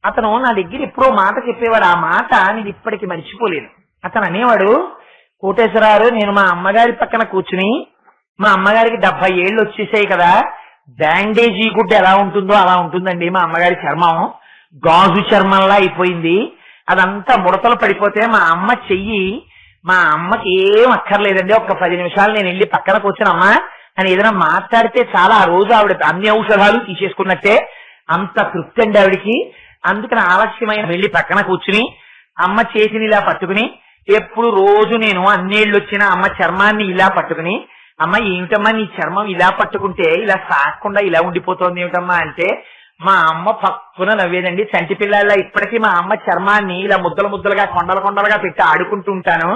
అతను నా దగ్గర ఎప్పుడో మాట చెప్పేవాడు, ఆ మాట నేను ఇప్పటికి మర్చిపోలేను. అతను అనేవాడు, కోటేశ్వరారు నేను మా అమ్మగారి పక్కన కూర్చుని, మా అమ్మగారికి 70 ఏళ్ళు వచ్చేసాయి కదా, బ్యాండేజీ గుడ్డ ఎలా ఉంటుందో అలా ఉంటుందండి మా అమ్మగారి చర్మం, గాజు చర్మంలా అయిపోయింది, అదంతా ముడతలు పడిపోతే మా అమ్మ చెయ్యి, మా అమ్మకి ఏం అక్కర్లేదండి, ఒక్క 10 నిమిషాలు నేను వెళ్ళి పక్కన కూర్చునమ్మా అని ఏదైనా మాట్లాడితే చాలా ఆ రోజు ఆవిడ అన్ని ఔషధాలు తీసేసుకున్నట్టే, అంత తృప్తి అండి ఆవిడికి. అందుకని ఆలస్యమైన వెళ్ళి పక్కన కూర్చుని అమ్మ చేతిని ఇలా పట్టుకుని, ఎప్పుడు రోజు నేను అన్నేళ్ళు వచ్చిన అమ్మ చర్మాన్ని ఇలా పట్టుకుని అమ్మ ఏమిటమ్మా నీ చర్మం ఇలా పట్టుకుంటే ఇలా సాగకుండా ఇలా ఉండిపోతుంది ఏమిటమ్మా అంటే, మా అమ్మ పక్కున నవ్వేదండి. చంటి పిల్లల ఇప్పటికీ మా అమ్మ చర్మాన్ని ఇలా ముద్దలు ముద్దలుగా కొండలు కొండలుగా పెట్టి ఆడుకుంటూ ఉంటాను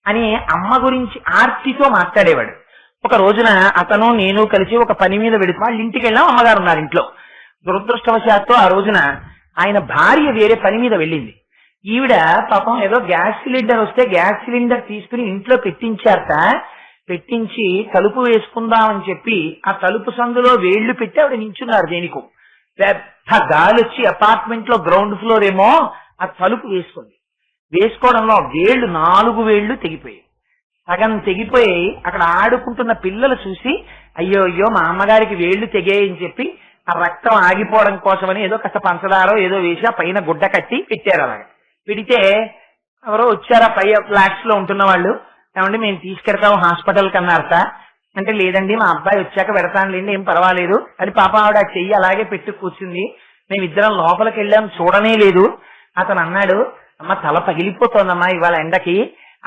అని అమ్మ గురించి ఆర్తితో మాట్లాడేవాడు. ఒక రోజున అతను నేను కలిసి ఒక పని మీద వెళుతూ వాళ్ళ ఇంటికి వెళ్ళాం. అమ్మగారు ఉన్నారు ఇంట్లో. దురదృష్టవశాత్తు ఆ రోజున ఆయన భార్య వేరే పని మీద వెళ్ళింది. ఈవిడ పాపం ఏదో గ్యాస్ సిలిండర్ వస్తే గ్యాస్ సిలిండర్ తీసుకుని ఇంట్లో పెట్టించారట. పెట్టించి తలుపు వేసుకుందామని చెప్పి ఆ తలుపు సందులో వేళ్లు పెట్టి ఆవిడ నించున్నారు. దేనికో పెద్ద గాలి వచ్చి అపార్ట్మెంట్ లో గ్రౌండ్ ఫ్లోర్ ఏమో ఆ తలుపు వేసుకుంది. వేసుకోవడంలో వేళ్లు 4 వేళ్లు తెగిపోయాయి. సగం తెగిపోయి అక్కడ ఆడుకుంటున్న పిల్లలు చూసి అయ్యో అయ్యో మా అమ్మగారికి వేళ్లు తెగాయని చెప్పి ఆ రక్తం ఆగిపోవడం కోసమని ఏదో కాస్త పంచదారో ఏదో వేసి ఆ పైన గుడ్డ కట్టి పెట్టారు. అలాగే పెడితే ఎవరో వచ్చారా పై ఫ్లాట్స్ లో ఉంటున్న వాళ్ళు, ఏమంటే మేము తీసుకెడతాం హాస్పిటల్ కన్నారట. అంటే లేదండి మా అబ్బాయి వచ్చాక పెడతానులేండి ఏం పర్వాలేదు అని పాప ఆవిడ చెయ్యి అలాగే పెట్టి కూర్చుంది. మేమిద్దరం లోపలికి వెళ్ళాం, చూడనే లేదు. అతను అన్నాడు, అమ్మ తల పగిలిపోతోందమ్మా ఇవాళ ఎండకి,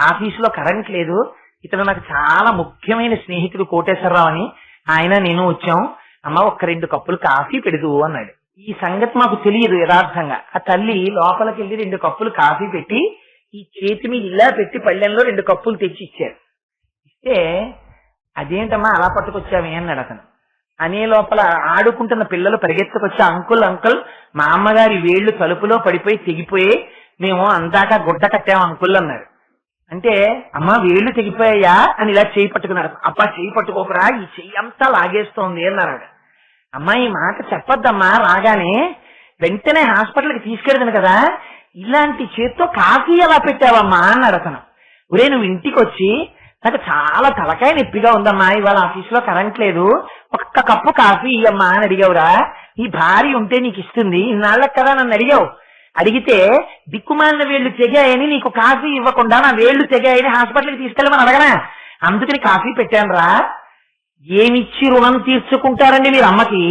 ఆఫీసులో కరెంట్ లేదు. ఇతను నాకు చాలా ముఖ్యమైన స్నేహితుడు కోటేశ్వరరావు అని, ఆయన నేను వచ్చాం. అమ్మ ఒక్క 2 కప్పులు కాఫీ పెడదు అన్నాడు. ఈ సంగతి మాకు తెలియదు యథార్థంగా. ఆ తల్లి లోపలికి వెళ్ళి 2 కప్పులు కాఫీ పెట్టి ఈ చేతి మీద ఇలా పెట్టి పళ్ళెంలో 2 కప్పులు తెచ్చి ఇచ్చారు. ఇస్తే అదేంటమ్మా అలా పట్టుకొచ్చామే అన్నాడు అతను. అనే లోపల ఆడుకుంటున్న పిల్లలు పరిగెత్తుకొచ్చి అంకుల్ అంకుల్ మా అమ్మగారి వేళ్లు తలుపులో పడిపోయి తెగిపోయి మేము అందాక గుడ్డ కట్టాము అంకుల్ అన్నారు. అంటే అమ్మ వేళ్లు తెగిపోయాయా అని ఇలా చేయి పట్టుకున్నారు. అబ్బా చేయి పట్టుకోకరా ఈ చెయ్యి అంతా లాగేస్తోంది అన్నారు. అమ్మా ఈ మాట చెప్పొద్దమ్మా, రాగానే వెంటనే హాస్పిటల్కి తీసుకెళ్తాను కదా, ఇలాంటి చేత్తో కాఫీ ఎలా పెట్టావమ్మా అన్నాడు అతను. ఒరే నువ్వు ఇంటికి వచ్చి నాకు చాలా తలకాయ నొప్పిగా ఉందమ్మా, ఇవాళ ఆఫీసులో కరెంట్ లేదు, 1 కప్పు కాఫీ ఇయ్యమ్మా అని అడిగావురా. ఈ భార్య ఉంటే నీకు ఇస్తుంది, ఇన్నాళ్ళకి కదా నన్ను అడిగావు. అడిగితే దిక్కుమాలిన వేళ్లు తెగాయని నీకు కాఫీ ఇవ్వకుండా నా వేళ్లు తెగాయని హాస్పిటల్కి తీసుకెళ్ళమని అడగనా, అందుకని కాఫీ పెట్టాను రా. ఏమిచ్చి రుణం తీర్చుకుంటారండి మీరు అమ్మకి?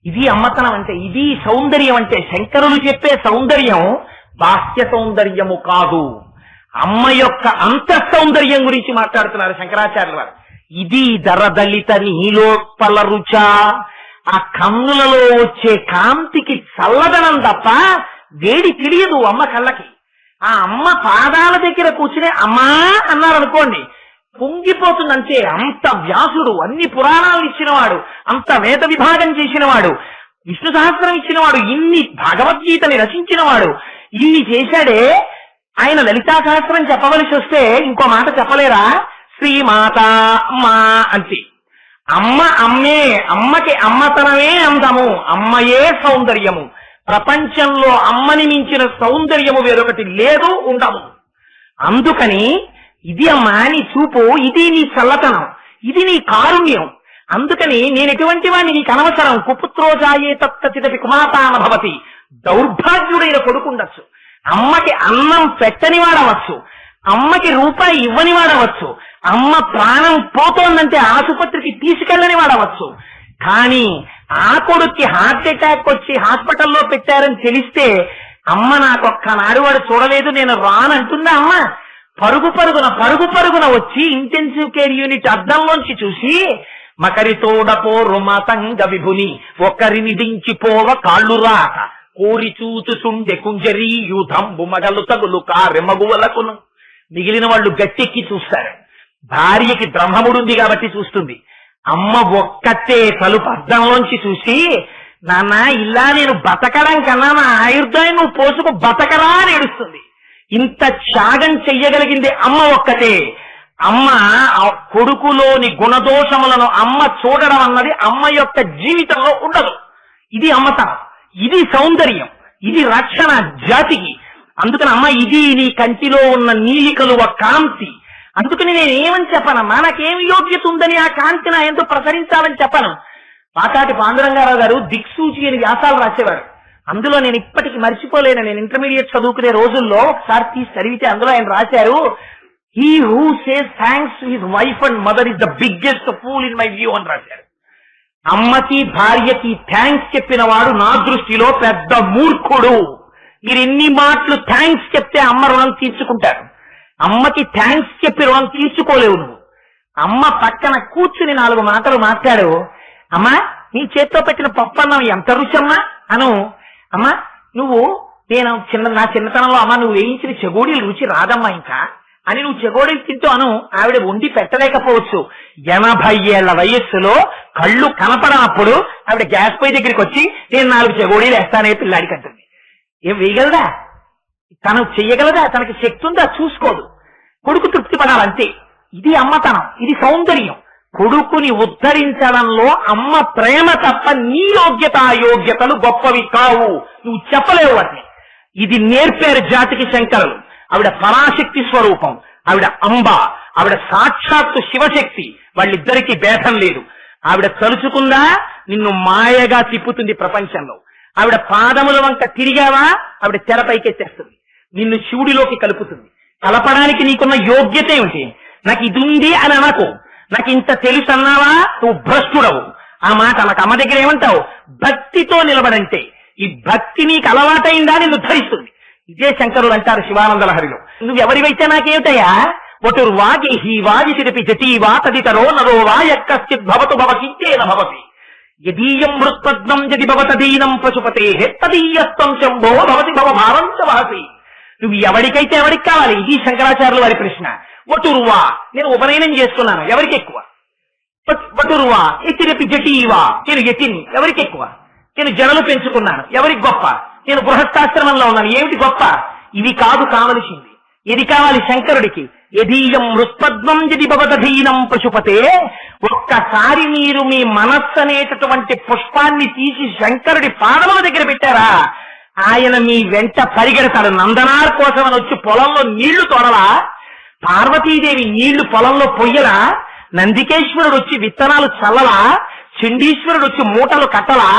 ఇది అమ్మతనం అంటే, ఇది సౌందర్యం అంటే. శంకరులు చెప్పే సౌందర్యం బాహ్య సౌందర్యము కాదు, అమ్మ యొక్క అంతఃసౌందర్యం గురించి మాట్లాడుతున్నారు శంకరాచార్యుల వారు. ఇది దరదలిత నీలోపల రుచ, ఆ కన్నులలో వచ్చే కాంతికి చల్లదనం తప్ప వేడి తెలియదు అమ్మ కళ్ళకి. ఆ అమ్మ పాదాల దగ్గర కూర్చునే అమ్మా అన్నారనుకోండి పొంగిపోతుందంటే. అంత వ్యాసుడు, అన్ని పురాణాలు ఇచ్చినవాడు, అంత వేద విభాగం చేసినవాడు, విష్ణు సహస్రం ఇచ్చినవాడు, ఇన్ని భగవద్గీతని రచించినవాడు, ఇన్ని చేశాడే. ఆయన లలితా సహస్రం చెప్పవలసి వస్తే ఇంకో మాట చెప్పలేరా? శ్రీమాత అమ్మా అంతే. అమ్మ అమ్మే, అమ్మకి అమ్మతనమే అందము, అమ్మయే సౌందర్యము. ప్రపంచంలో అమ్మని మించిన సౌందర్యము వేరొకటి లేదు, ఉండము. అందుకని ఇది అమ్మా నీ చూపు, ఇది నీ చల్లతనం, ఇది నీ కారుణ్యం. అందుకని నేను ఎటువంటి వాడిని నీకు అనవసరం. కుపుత్రోజాయే తత్తచితపి కుమాతాన భవతి. దౌర్భాగ్యుడైన కొడుకుండొచ్చు, అమ్మకి అన్నం పెట్టని వాడవచ్చు, అమ్మకి రూపాయి ఇవ్వని వాడవచ్చు, అమ్మ ప్రాణం పోతోందంటే ఆసుపత్రికి తీసుకెళ్ళని వాడవచ్చు. కానీ ఆ కొడుక్కి హార్ట్ అటాక్ వచ్చి హాస్పిటల్లో పెట్టారని తెలిస్తే అమ్మ నాకొక్కనాడు వాడు చూడలేదు నేను రానంటుందా అమ్మ? పరుగు పరుగున వచ్చి ఇంటెన్సివ్ కేర్ యూనిట్ అద్దంలోంచి చూసి మకరితోడపో రుమతంగ విభుని ఒకరిని దించిపోవ కాళ్ళు రాక కోరి చూచుచుండె కుంజరీ యూధంబు మగలు తగులు కారెమగువలకును. మిగిలిన వాళ్ళు గట్టెక్కి చూస్తారు. భార్యకి బ్రహ్మముడుంది కాబట్టి చూస్తుంది. అమ్మ ఒక్కతే తలుపు అద్దంలోంచి చూసి నాన్న ఇలా నేను బతకడం కన్నా నా ఆయుర్దాయం నువ్వు పోసుకు బతకరా అని ఏడుస్తుంది. ఇంత త్యాగం చెయ్యగలిగింది అమ్మ ఒక్కతే. అమ్మ కొడుకులోని గుణదోషములను అమ్మ చూడడం అన్నది అమ్మ యొక్క జీవితంలో ఉండదు. ఇది అమ్మతనం, ఇది సౌందర్యం, ఇది రక్షణ జాతికి. అందుకని అమ్మ ఇది నీ కంటిలో ఉన్న నీలికలువ కాంతి. అందుకని నేనేమని చెప్పనమ్మా, నాకేమి యోగ్యత ఉందని ఆ కాంతి నా ఎంతో ప్రసరించాలని చెప్పను. పాకాటి పాండురంగారావు గారు దిక్సూచి అని వ్యాసాలు రాసేవారు. అందులో నేను ఇప్పటికీ మర్చిపోలేను. నేను ఇంటర్మీడియట్ చదువుకునే రోజుల్లో ఒకసారి తీసి చదివితే అందులో ఆయన రాశారు, he who says thanks to his wife and mother is the biggest pool in my view అని రాశారు. అమ్మకి భార్యకి థ్యాంక్స్ చెప్పిన వాడు నా దృష్టిలో పెద్ద మూర్ఖుడు. మీరు ఎన్ని మాటలు థ్యాంక్స్ చెప్తే అమ్మ రుణం తీర్చుకుంటారు. అమ్మకి థ్యాంక్స్ చెప్పి రుణం తీర్చుకోలేవు నువ్వు. అమ్మ పక్కన కూర్చుని 4 మాటలు మాట్లాడు. అమ్మా, నీ చేత్తో పెట్టిన పప్పు అన్నం ఎంత రుచమ్మా అను. అమ్మా, నా చిన్నతనంలో అమ్మ నువ్వు వేయించిన చెగోడీలు రుచి రాదమ్మా ఇంకా అని నువ్వు చెగోడీలు తింటూ అను. ఆవిడ వండి పెట్టలేకపోవచ్చు. 80 ఏళ్ల వయస్సులో కళ్ళు కనపడనప్పుడు ఆవిడ గ్యాస్ పొయ్యి దగ్గరికి వచ్చి నేను 4 చెగోడీలు వేస్తానే పిల్లాడికి అంటుంది. ఏం వేయగలదా? తను చెయ్యగలదా? తనకి శక్తి ఉందా? చూసుకోదు. కొడుకు తృప్తి పడాలంతే. ఇది అమ్మతనం, ఇది సౌందర్యం. కొడుకుని ఉద్ధరించడంలో అమ్మ ప్రేమ తప్ప నీ యోగ్యతలు గొప్పవి కావు. నువ్వు చెప్పలేవు వాటిని. ఇది నేర్పారు జాతికి శంకరులు. ఆవిడ పరాశక్తి స్వరూపం, ఆవిడ అంబ, ఆవిడ సాక్షాత్తు శివశక్తి. వాళ్ళిద్దరికీ భేదం లేదు. ఆవిడ తలుచుకుందా నిన్ను మాయగా తిప్పుతుంది ప్రపంచంలో. ఆవిడ పాదముల వంక తిరిగావా ఆవిడ తెరపైకెత్తేస్తుంది, నిన్ను శివుడిలోకి కలుపుతుంది. కలపడానికి నీకున్న యోగ్యత ఏమిటి? నాకు ఇది ఉంది అని అనకు. నాకు ఇంత తెలుసు అన్నావా నువ్వు భ్రష్టుడవు. ఆ మాట నాకు అమ్మ దగ్గర ఏమంటావు? భక్తితో నిలబడంటే ఈ భక్తి నీకు అలవాటైందా నిన్ను ధరిస్తుంది. ఇదే శంకరులు అంటారు శివానంద లహరిలో. నువ్వెవరివైతే నాకేమిటయా? వటుర్వాగి హీ వాగి తిరిపి జటీవా తదితరో నరో వా యక్కశ్చిత్ భవతు భవకించేన భవతి యదీయం మృత్పద్మం జది భవతదీనం పశుపతే తదీయస్తం శంభో భవతి భవ భారం చ వహసి. నువ్వు ఎవరికైతే ఎవరికి కావాలి? ఇది శంకరాచార్యుల వారి ప్రశ్న. వటుర్వా, నేను ఉపనయనం చేసుకున్నాను, ఎవరికి ఎక్కువ? వటుర్వా ఎతిరపి జటీవా, నేను యతిని, ఎవరికి ఎక్కువ? నేను జడలు పెంచుకున్నాను, ఎవరికి గొప్ప? నేను గృహస్థాశ్రమంలో ఉన్నాను, ఏమిటి గొప్ప? ఇవి కాదు కావలసింది. ఇది కావాలి శంకరుడికి. యదీయం మృత్పద్మం జది భవతదీనం పశుపతే. ఒక్కసారి మీరు మీ మనస్సు అనేటటువంటి పుష్పాన్ని తీసి శంకరుడి పాదముల దగ్గర పెట్టారా, ఆయన మీ వెంట పరిగెడతాడు. నందనార్ కోసం అని వచ్చి పొలంలో నీళ్లు తోడలా, పార్వతీదేవి నీళ్లు పొలంలో పొయ్యలా, నందికేశ్వరుడు వచ్చి విత్తనాలు చల్లలా, చండీశ్వరుడు వచ్చి మూటలు కట్టలా,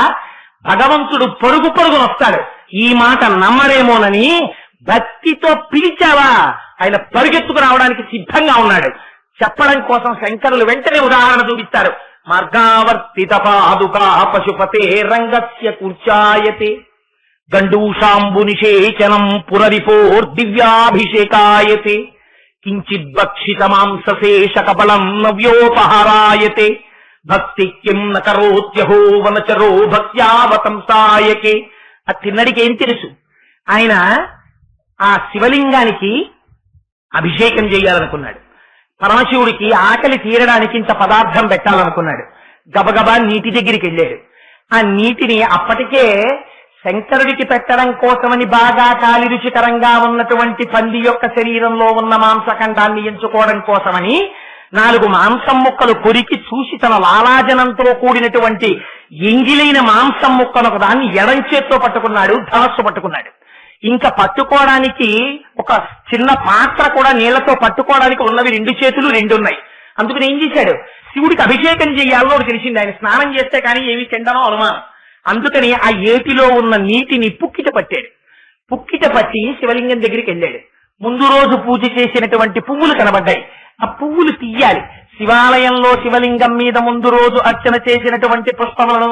భగవంతుడు పరుగు వస్తాడు. ఈ మాట నమ్మరేమోనని భక్తితో పిలిచావా ఆయన పరిగెత్తుకు రావడానికి సిద్ధంగా ఉన్నాడు. చెప్పడం కోసం శంకరులు వెంటనే ఉదాహరణ చూపిస్తారు. మార్గావర్తిత పాదుకా పశుపతే రంగస్య కూర్చాయతే గండూషాంబు నిషేచనం పురరిపోర్దివ్యాభిషేకాయతే కించిద్భక్షిత మాంసశేష కబలం నవ్యోపహారాయతే భక్తి కిం నకరోత్యహో వనచరో భక్త్యావతంసాయకే. ఆ తిన్నడికి ఏం తెలుసు? ఆయన ఆ శివలింగానికి అభిషేకం చేయాలనుకున్నాడు. పరమశివుడికి ఆకలి తీరడానికి ఇంత పదార్థం పెట్టాలనుకున్నాడు. గబగబా నీటి దగ్గరికి వెళ్ళాడు. ఆ నీటిని అప్పటికే శంకరుడికి పెట్టడం కోసమని బాగా కాలి రుచికరంగా ఉన్నటువంటి పంది యొక్క శరీరంలో ఉన్న మాంసఖండాన్ని ఎంచుకోవడం కోసమని 4 మాంసం ముక్కలు కొరికి చూసి తన లాలాజనంతో కూడినటువంటి ఎంగిలైన మాంసం ముక్కను దాన్ని ఎడం చేత్తో పట్టుకున్నాడు, ధనస్సు పట్టుకున్నాడు. ఇంకా పట్టుకోవడానికి ఒక చిన్న పాత్ర కూడా నీళ్లతో పట్టుకోవడానికి ఉన్నవి 2 చేతులు 2 ఉన్నాయి. అందుకని ఏం చేశాడు? శివుడికి అభిషేకం చేయాలో తెలిసింది. ఆయన స్నానం చేస్తే కానీ ఏమి తిండనో అనుమానం. అందుకని ఆ ఏటిలో ఉన్న నీటిని పుక్కిట పట్టాడు. పుక్కిట పట్టి శివలింగం దగ్గరికి వెళ్ళాడు. ముందు రోజు పూజ చేసినటువంటి పువ్వులు కనబడ్డాయి. ఆ పువ్వులు తీయాలి. శివాలయంలో శివలింగం మీద ముందు రోజు అర్చన చేసినటువంటి పుష్పములను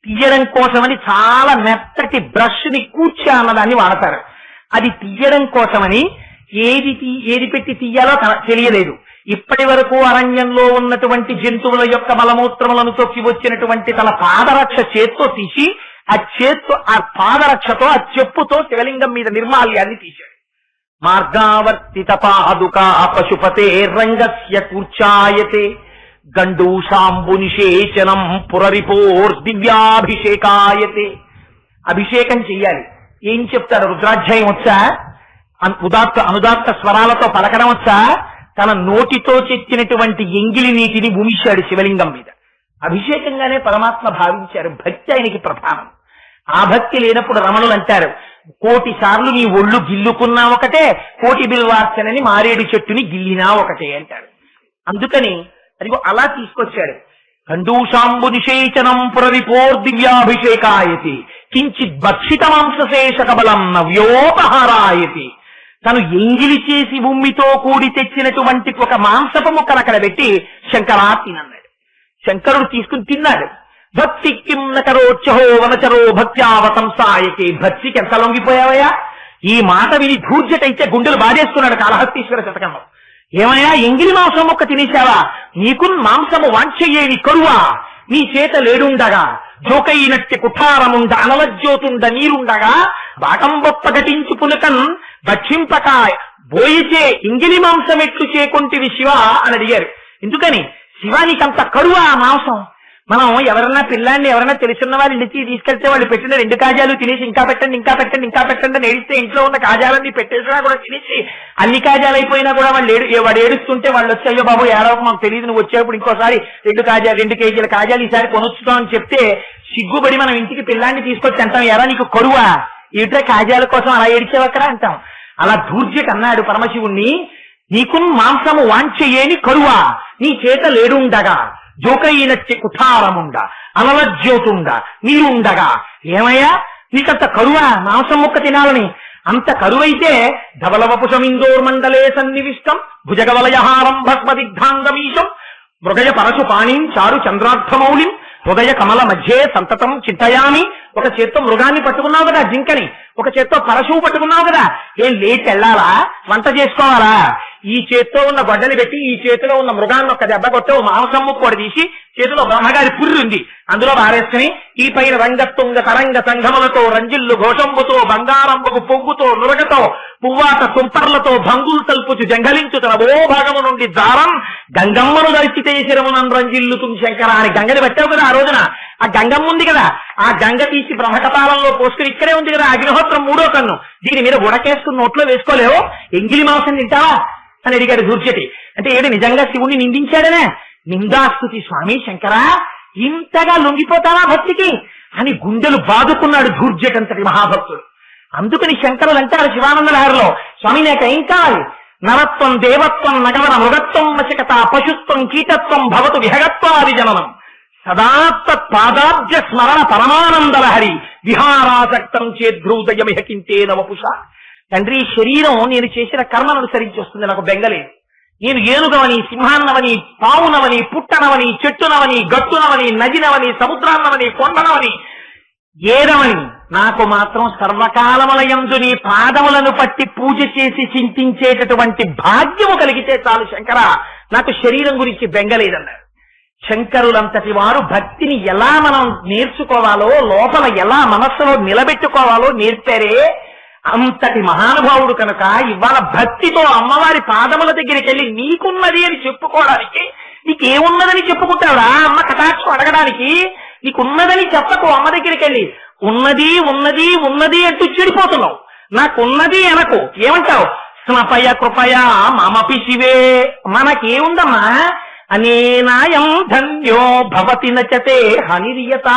తీయడం కోసమని చాలా మెత్తటి బ్రష్ ని కూర్చా అన్నదాన్ని వాడతారు. అది తీయడం కోసమని ఏది పెట్టి తీయాలో తెలియలేదు. ఇప్పటి వరకు అరణ్యంలో ఉన్నటువంటి జంతువుల యొక్క మలమూత్రములను తొక్కి వచ్చినటువంటి తన పాదరక్ష చేత్తో తీసి ఆ పాదరక్షతో ఆ చెప్పుతో శివలింగం మీద నిర్మాల్యాన్ని తీశాడు. మార్గావర్తిత పాదుకా పశుపతే రంగస్య కూర్చాయతే గండూషాంబు నిషేచనం పురరిపోర్దివ్యాభిషేకాయతే. అభిషేకం చెయ్యాలి. ఏం చెప్తారు? రుద్రాధ్యాయం వచ్చా? అనుదాత్త స్వరాలతో పలకడం వచ్చా? తన నోటితో చెచ్చినటువంటి ఎంగిలి నీటిని భూమిశాడు శివలింగం మీద. అభిషేకంగానే పరమాత్మ భావించారు. భక్తి ఆయనకి ప్రధానం. ఆ భక్తి లేనప్పుడు రమణులు అంటారు, 1,000 సార్లు నీ ఒళ్ళు గిల్లుకున్నా ఒకటే, 1,000 బిల్వార్చనని మారేడు చెట్టుని గిల్లినా ఒకటే అంటారు. అందుకని అదిగో అలా తీసుకొచ్చాడు. కండూషాంబు నిషేచనం పురరిపోర్దివ్యాభిషేకాయతి కించిత్ భక్షిత మాంసశేష కబలం నవ్యోపహారాయతి. తను ఎంగిలి చేసి భూమితో కూడి తెచ్చినటువంటి ఒక మాంసపు ముక్కను అక్కడ పెట్టి శంకరా తినన్నాడు. శంకరుడు తీసుకుని తిన్నాడు. భక్తి కిం నకరోత్యహో వనచరో భక్త్యావతంసాయకే. భక్తికి ఎంత లొంగిపోయావయ్యా? ఈ మాట విని ధూర్జటైతే గుండెలు బాధేసుకున్నాడు కాళహస్తీశ్వర శతకంలో. ఏమయ్యా ఎంగిలి మాంసం మొక్క తినేశావా? నీకు మాంసము వాంఛయ్యేని కరువా? నీ చేత లేడుండగా జోకైనట్టి కుఠారముండ అనలజ్యోతుండ నీరుండగా బాటంబొప్ప ఘటించు పులకన్ భక్షింపక బోయిచే ఇంగిలి మాంసం ఎట్లు చేకొంటివి శివ అని అడిగారు. ఎందుకని? శివానికంత కరువా ఆ మాంసం? మనం ఎవరన్నా పిల్లాన్ని ఎవరైనా తెలిసిన వాళ్ళు ఇంటికి తీసుకెళ్తే వాళ్ళు పెట్టిన 2 కాజాలు తినేసి ఇంకా పెట్టండి ఇంకా పెట్టండి ఇంకా పెట్టండి నేడిస్తే ఇంట్లో ఉన్న కాజాలన్నీ పెట్టేసినా కూడా తినేసి అన్ని కాజాలు అయిపోయినా కూడా వాడు ఏడుస్తుంటే వాళ్ళు వచ్చి అయ్యో బాబు ఏడవకు మాకు తెలియదు, నువ్వు వచ్చేప్పుడు ఇంకోసారి 2 కేజీల కాజాలు ఈసారి కొనొచ్చుతాం అని చెప్తే సిగ్గుబడి మనం ఇంటికి పిల్లాన్ని తీసుకొచ్చి అంటాం, ఎరా నీకు కరువా, ఇట్లా కాజాల కోసం అలా ఏడిచేవక్కరా అంటాం. అలా దూర్జకి అన్నాడు పరమశివుణ్ణి, నీకు మాంసము వాంఛయేని కరువా? నీ చేత లేడుండగా జోకైనట్టి కుఠారముండ అనలజ్యోతుండ నీరుండగా ఏమయ్యా నీకంత కరువా మాంసం ముక్క తినాలని? అంత కరువైతే ధవలవపుషమిందోర్మండలే సన్నివిష్టం భుజగవలయహారం భస్మదిగ్ధాంగమీశం మృగయ పరశు పాణిం చారు చంద్రార్థమౌళిం హృదయ కమల మధ్యే సంతతం చింతయామి. ఒక చేత్తో మృగాన్ని పట్టుకున్నావు కదా జింకని, ఒక చేత్తో పరశువు పట్టుకున్నావు కదా, ఏం లేచి వెళ్ళాలా? వంట చేసుకోవాలా? ఈ చేత్తో ఉన్న గొడ్డలి పెట్టి ఈ చేతిలో ఉన్న మృగాన్ని ఒక దెబ్బ కొట్టి మాంసం ముక్కోడి తీసి చేతిలో బ్రహ్మగారి పుర్రి ఉంది అందులో బారేసుకుని ఈ పైన రంగతుంగ తరంగ సంఘములతో రంజిల్లు ఘోషంబుతో బంగారంబకు పొంగుతో నురగతో పువ్వాట తుంపర్లతో భంగులు తల్పుచు జంగలించు తన ఓ భాగము నుండి దారం గంగమ్మను దర్శితే శిరమునం రంజిల్లుతుం శంకర అని గంగని పెట్టావు కదా ఆ రోజున. ఆ గంగమ్మ ఉంది కదా, ఆ గంగ తీసి బ్రహ్మకపాలంలో పోసుకుని ఇక్కడే ఉంది కదా అగ్నిహోత్రం 3వ కన్ను, దీని మీద ఉడకేసుకుని నోట్లో వేసుకోలేవు, ఎంగిలి మాంసం తింటావా అని అడిగాడు దూర్జటి. అంటే ఏడు నిజంగా శివుణ్ణి నిందించాడనే? నిందాస్తుతి స్వామి శంకర, ఇంతగా లొంగిపోతానా భక్తికి అని గుండెలు బాదుకున్నాడు దూర్జటంతటి మహాభక్తుడు. అందుకని శంకరులు అంటారు శివానంద లహరిలో, స్వామి నాకు ఏం కావాలి? నరత్వం దేవత్వం నగవర మృగత్వం వశకత పశుత్వం కీటత్వం భవతు విహగత్వాది జననం సదాత్త పాదాబ్జ స్మరణ పరమానంద లహరి విహారాసక్తం చేద్రూదయమిహ కింతే నవపుష. తండ్రి శరీరం నేను చేసిన కర్మను అనుసరించి వస్తుంది, నాకు బెంగలేదు. నేను ఏనుగవని సింహాన్నవని పావునవని పుట్టనవని చెట్టునవని గట్టునవని నదినవని సముద్రాన్నవని కొండనవని ఏదవని నాకు మాత్రం సర్వకాలములయందు నీ పాదములను పట్టి పూజ చేసి చింతించేటటువంటి భాగ్యము కలిగితే చాలు శంకర, నాకు శరీరం గురించి బెంగలేదన్నారు. శంకరులంతటి వారు భక్తిని ఎలా మనం నేర్చుకోవాలో లోపల ఎలా మనస్సులో నిలబెట్టుకోవాలో నేర్పారే. అంతటి మహానుభావుడు కనుక ఇవాళ భక్తితో అమ్మవారి పాదముల దగ్గరికి వెళ్ళి నీకున్నది అని చెప్పుకోవడానికి, నీకేమున్నదని చెప్పుకుంటావురా అమ్మ కటాక్షం అడగడానికి? నీకున్నదని చెప్పకు అమ్మ దగ్గరికి వెళ్ళి. ఉన్నది ఉన్నది ఉన్నది అంటూ చెడిపోతున్నావు. నాకున్నది అనకు, ఏమంటావు? స్నపయ కృపయా మమపి శివే. మనకేముందమ్మా? అనేనాయం ధన్యో భవతి నచతే హనిరియత.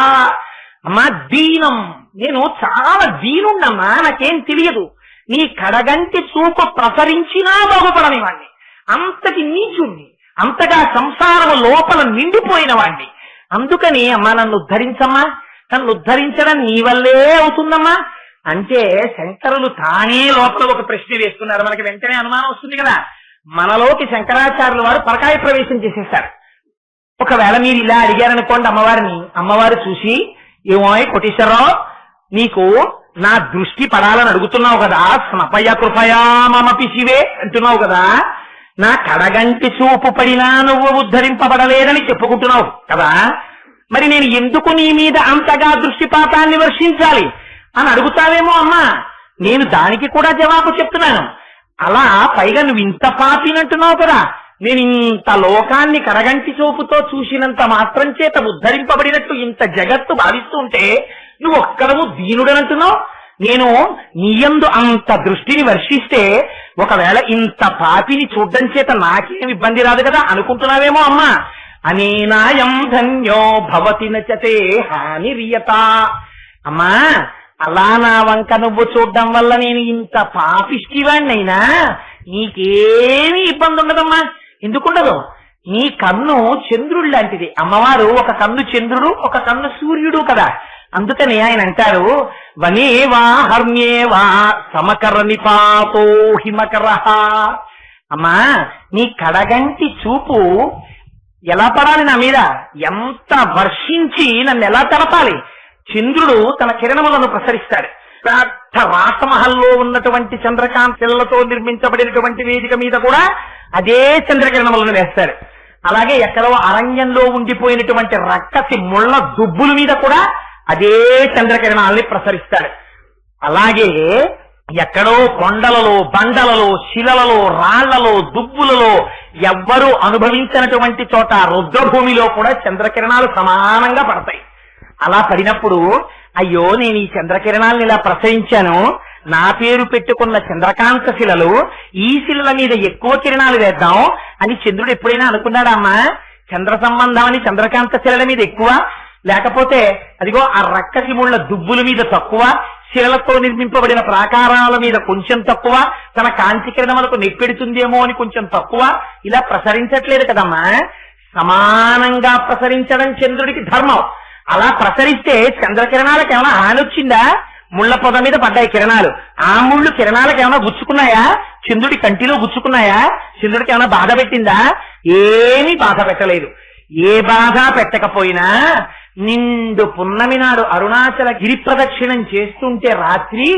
అమ్మా దీనం, నేను చాలా దీనుండమ్మా, నాకేం తెలియదు. నీ కడగంటి చూపు ప్రసరించినా బాగుపడని వాణ్ణి, అంతటి నీచుణ్ణి, అంతగా సంసారము లోపల నిండిపోయిన వాణ్ణి. అందుకని అమ్మా నన్ను ఉద్ధరించమ్మా, నన్ను ఉద్ధరించడం నీ వల్లే అవుతుందమ్మా అంటే శంకరులు తానే లోపల ఒక ప్రశ్న వేస్తున్నారు. మనకి వెంటనే అనుమానం వస్తుంది కదా, మనలోకి శంకరాచార్యుల వారు పరకాయ ప్రవేశం చేసేస్తారు. ఒకవేళ మీరు ఇలా అడిగారనుకోండి అమ్మవారిని, అమ్మవారు చూసి ఏమో కోటేశ్వరరావు నీకు నా దృష్టి పడాలని అడుగుతున్నావు కదా, స్నపయ కృపయా మమపి శివే అంటున్నావు కదా, నా కడగంటి చూపు పడినా నువ్వు ఉద్ధరింపబడలేదని చెప్పుకుంటున్నావు కదా, మరి నేను ఎందుకు నీ మీద అంతగా దృష్టిపాతాన్ని వర్షించాలి అని అడుగుతావేమో అమ్మా. నేను దానికి కూడా జవాబు చెప్తున్నాను. అలా పైగా నువ్వు ఇంత పాపినంటున్నావు కదా, నేను ఇంత లోకాన్ని కరగంటి చూపుతో చూసినంత మాత్రం చేత ఉద్ధరింపబడినట్టు ఇంత జగత్తు భావిస్తుంటే నువ్వు ఒక్కడము దీనుడనంటున్నావు. నేను నీయందు అంత దృష్టిని వర్షిస్తే ఒకవేళ ఇంత పాపిని చూడ్డం చేత నాకేం ఇబ్బంది రాదు కదా అనుకుంటున్నావేమో అమ్మా. అనేనాయం ధన్యో భవతి నచతే హానిరియత. అమ్మా అలా నా వంక నువ్వు చూడ్డం వల్ల నేను ఇంత పాపిష్టివాణ్ణైనా నీకేమీ ఇబ్బంది ఉండదమ్మా. ఎందుకుండదు? నీ కన్ను చంద్రుడు లాంటిది. అమ్మవారు ఒక కన్ను చంద్రుడు, ఒక కన్ను సూర్యుడు కదా. అందుకని ఆయన అంటారు వనేవా హర్మ్యేవా సమకర నిపాతో హిమకర. అమ్మా నీ కడగంటి చూపు ఎలా పడాలి నా మీద, ఎంత వర్షించి నన్ను ఎలా తడపాలి. చంద్రుడు తన కిరణములను ప్రసరిస్తాడు. పెద్ద రాసమహల్లో ఉన్నటువంటి చంద్రకాంతిలతో నిర్మించబడినటువంటి వేదిక మీద కూడా అదే చంద్రకిరణములను వేస్తారు. అలాగే ఎక్కడో అరణ్యంలో ఉండిపోయినటువంటి రక్కసి ముళ్ళ దుబ్బుల మీద కూడా అదే చంద్రకిరణాలని ప్రసరిస్తాడు. అలాగే ఎక్కడో కొండలలో, బండలలో, శిలలలో, రాళ్లలో, దుబ్బులలో ఎవ్వరూ అనుభవించినటువంటి చోట రుద్రభూమిలో కూడా చంద్రకిరణాలు సమానంగా పడతాయి. అలా పడినప్పుడు అయ్యో నేను ఈ చంద్రకిరణాలను ఇలా ప్రసరించాను, నా పేరు పెట్టుకున్న చంద్రకాంత శిలలు, ఈ శిలల మీద ఎక్కువ కిరణాలు వేద్దాం అని చంద్రుడు ఎప్పుడైనా అనుకున్నాడమ్మా? చంద్ర సంబంధం అని చంద్రకాంత శిలల మీద ఎక్కువ, లేకపోతే అదిగో ఆ రక్కసి ముళ్ళ దుబ్బుల మీద తక్కువ, శిలలతో నిర్మింపబడిన ప్రాకారాల మీద కొంచెం తక్కువ, తన కాంతి కిరణములకు నెప్పెడుతుందేమో అని కొంచెం తక్కువ, ఇలా ప్రసరించట్లేదు కదమ్మా. సమానంగా ప్రసరించడం చంద్రుడికి ధర్మం. అలా ప్రసరిస్తే చంద్రకిరణాలకు ఏమైనా హాని వచ్చిందా? ముళ్ల పొద మీద పడ్డాయి కిరణాలు, ఆ ముళ్ళు కిరణాలకు ఏమైనా గుచ్చుకున్నాయా? చంద్రుడి కంటిలో గుచ్చుకున్నాయా? చంద్రుడికి ఏమైనా బాధ పెట్టిందా? ఏమీ బాధ పెట్టలేదు. ఏ బాధ పెట్టకపోయినా నిండు పున్నమి నాడు అరుణాచల గిరి ప్రదక్షిణం చేస్తుంటే రాత్రి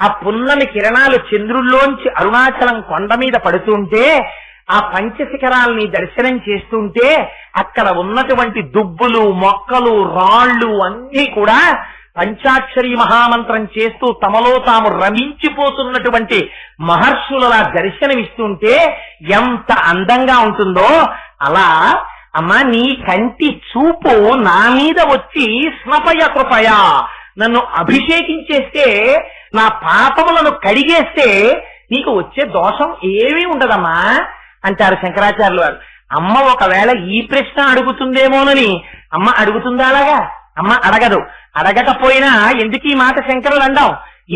ఆ పున్నమి కిరణాలు చంద్రుల్లోంచి అరుణాచలం కొండ మీద పడుతుంటే, ఆ పంచశిఖరాల్ని దర్శనం చేస్తుంటే అక్కడ ఉన్నటువంటి దుబ్బులు, మొక్కలు, రాళ్లు అన్నీ కూడా పంచాక్షరి మహామంత్రం చేస్తూ తమలో తాము రమించిపోతున్నటువంటి మహర్షులలా దర్శనమిస్తుంటే ఎంత అందంగా ఉంటుందో. అలా అమ్మా నీ కంటి చూపు నా మీద వచ్చి స్నపయ కృపయ, నన్ను అభిషేకించేస్తే, నా పాపములను కడిగేస్తే నీకు వచ్చే దోషం ఏమీ ఉండదమ్మా అంటారు శంకరాచార్యులు వారు. అమ్మ ఒకవేళ ఈ ప్రశ్న అడుగుతుందేమోనని అమ్మ అడుగుతుందా? అలాగా అమ్మ అడగదు. అడగకపోయినా ఎందుకు ఈ మాట శంకరులు అంటాం?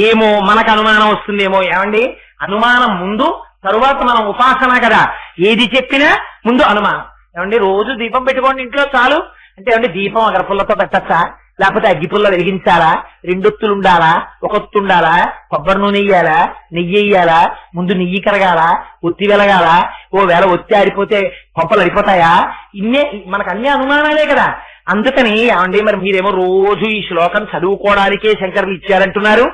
ఏమో మనకు అనుమానం వస్తుందేమో. ఏమండి, అనుమానం ముందు, తరువాత మనం ఉపాసన కదా. ఏది చెప్పినా ముందు అనుమానం. ఏమండి, రోజు దీపం పెట్టుకోండి ఇంట్లో చాలు అంటే, ఏమండి దీపం అగరపుల్లతో పెట్టచ్చా, లేకపోతే అగ్గిపుల్ల వెలిగించాలా, రెండొత్తులు ఉండాలా, ఒకొత్తు ఉండాలా, కొబ్బరి నూనె వేయాలా, నెయ్యి వేయాలా, ముందు నెయ్యి కరగాల, ఒత్తి వెలగాల, ఓ వేళ ఒత్తి ఆడిపోతే కొంపలు అడిపోతాయా? ఇన్నే మనకు అన్ని అనుమానాలే కదా. అందుకని ఏమండి మరి మీరేమో రోజు ఈ శ్లోకం చదువుకోవడానికే శంకరులు ఇచ్చారంటున్నారు,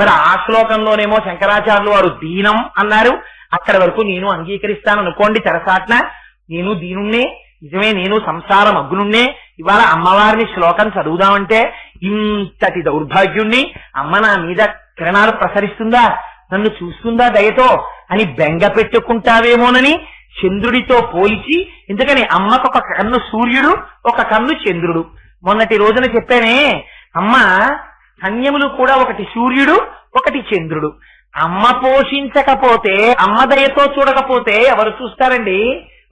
మరి ఆ శ్లోకంలోనేమో శంకరాచార్యులు వారు దీనం అన్నారు. అక్కడి వరకు నేను అంగీకరిస్తాను అనుకోండి, తెరసాట్న నేను దీనుణ్ణే, నిజమే నేను సంసారం అగ్నుణ్ణే. ఇవాళ అమ్మవారిని శ్లోకం చదువుదామంటే ఇంతటి దౌర్భాగ్యుణ్ణి, అమ్మ నా మీద కిరణాలు ప్రసరిస్తుందా, నన్ను చూస్తుందా దయతో అని బెంగ పెట్టుకుంటావేమోనని చంద్రుడితో పోల్చి, ఎందుకని అమ్మకు ఒక కన్ను సూర్యుడు, ఒక కన్ను చంద్రుడు. మొన్నటి రోజున చెప్పానే, అమ్మ కన్యములు కూడా ఒకటి సూర్యుడు, ఒకటి చంద్రుడు. అమ్మ పోషించకపోతే, అమ్మ దయతో చూడకపోతే ఎవరు చూస్తారండి?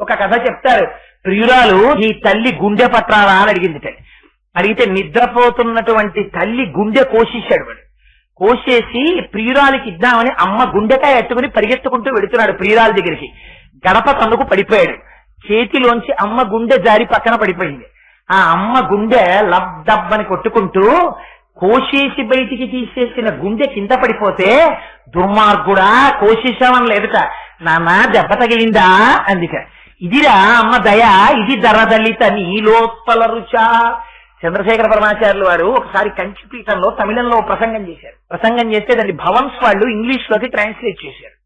ఒక కథ చెప్తారు. ప్రియురాలు ఈ తల్లి గుండె పట్టాలా అని అడిగింది. అడిగితే నిద్రపోతున్నటువంటి తల్లి గుండె కోసేశాడు. వాడు కోసేసి ప్రియురాలికి ఇద్దామని అమ్మ గుండెకాయ ఎట్టుకుని పరిగెత్తుకుంటూ వెడుతున్నాడు ప్రియురాలి దగ్గరికి. గడప తన్నుకు పడిపోయాడు. చేతిలోంచి అమ్మ గుండె జారి పక్కన పడిపోయింది. ఆ అమ్మ గుండె లబ్దబ్బని కొట్టుకుంటూ కోసేసి బయటికి తీసేసిన గుండె కింద పడిపోతే, దుర్మార్గుడా కోసేశామని లేదుట, నాన్న దెబ్బ తగిలిందా అందుక. ఇదిరా అమ్మ దయ, ఇది దరదలిత నీలోత్పల రుచా. చంద్రశేఖర పరమాచార్యులు వారు ఒకసారి కంచిపీఠంలో తమిళంలో ప్రసంగం చేశారు. ప్రసంగం చేస్తే దాన్ని భవన్స్ వాళ్ళు ఇంగ్లీష్ లోకి ట్రాన్స్లేట్ చేశారు.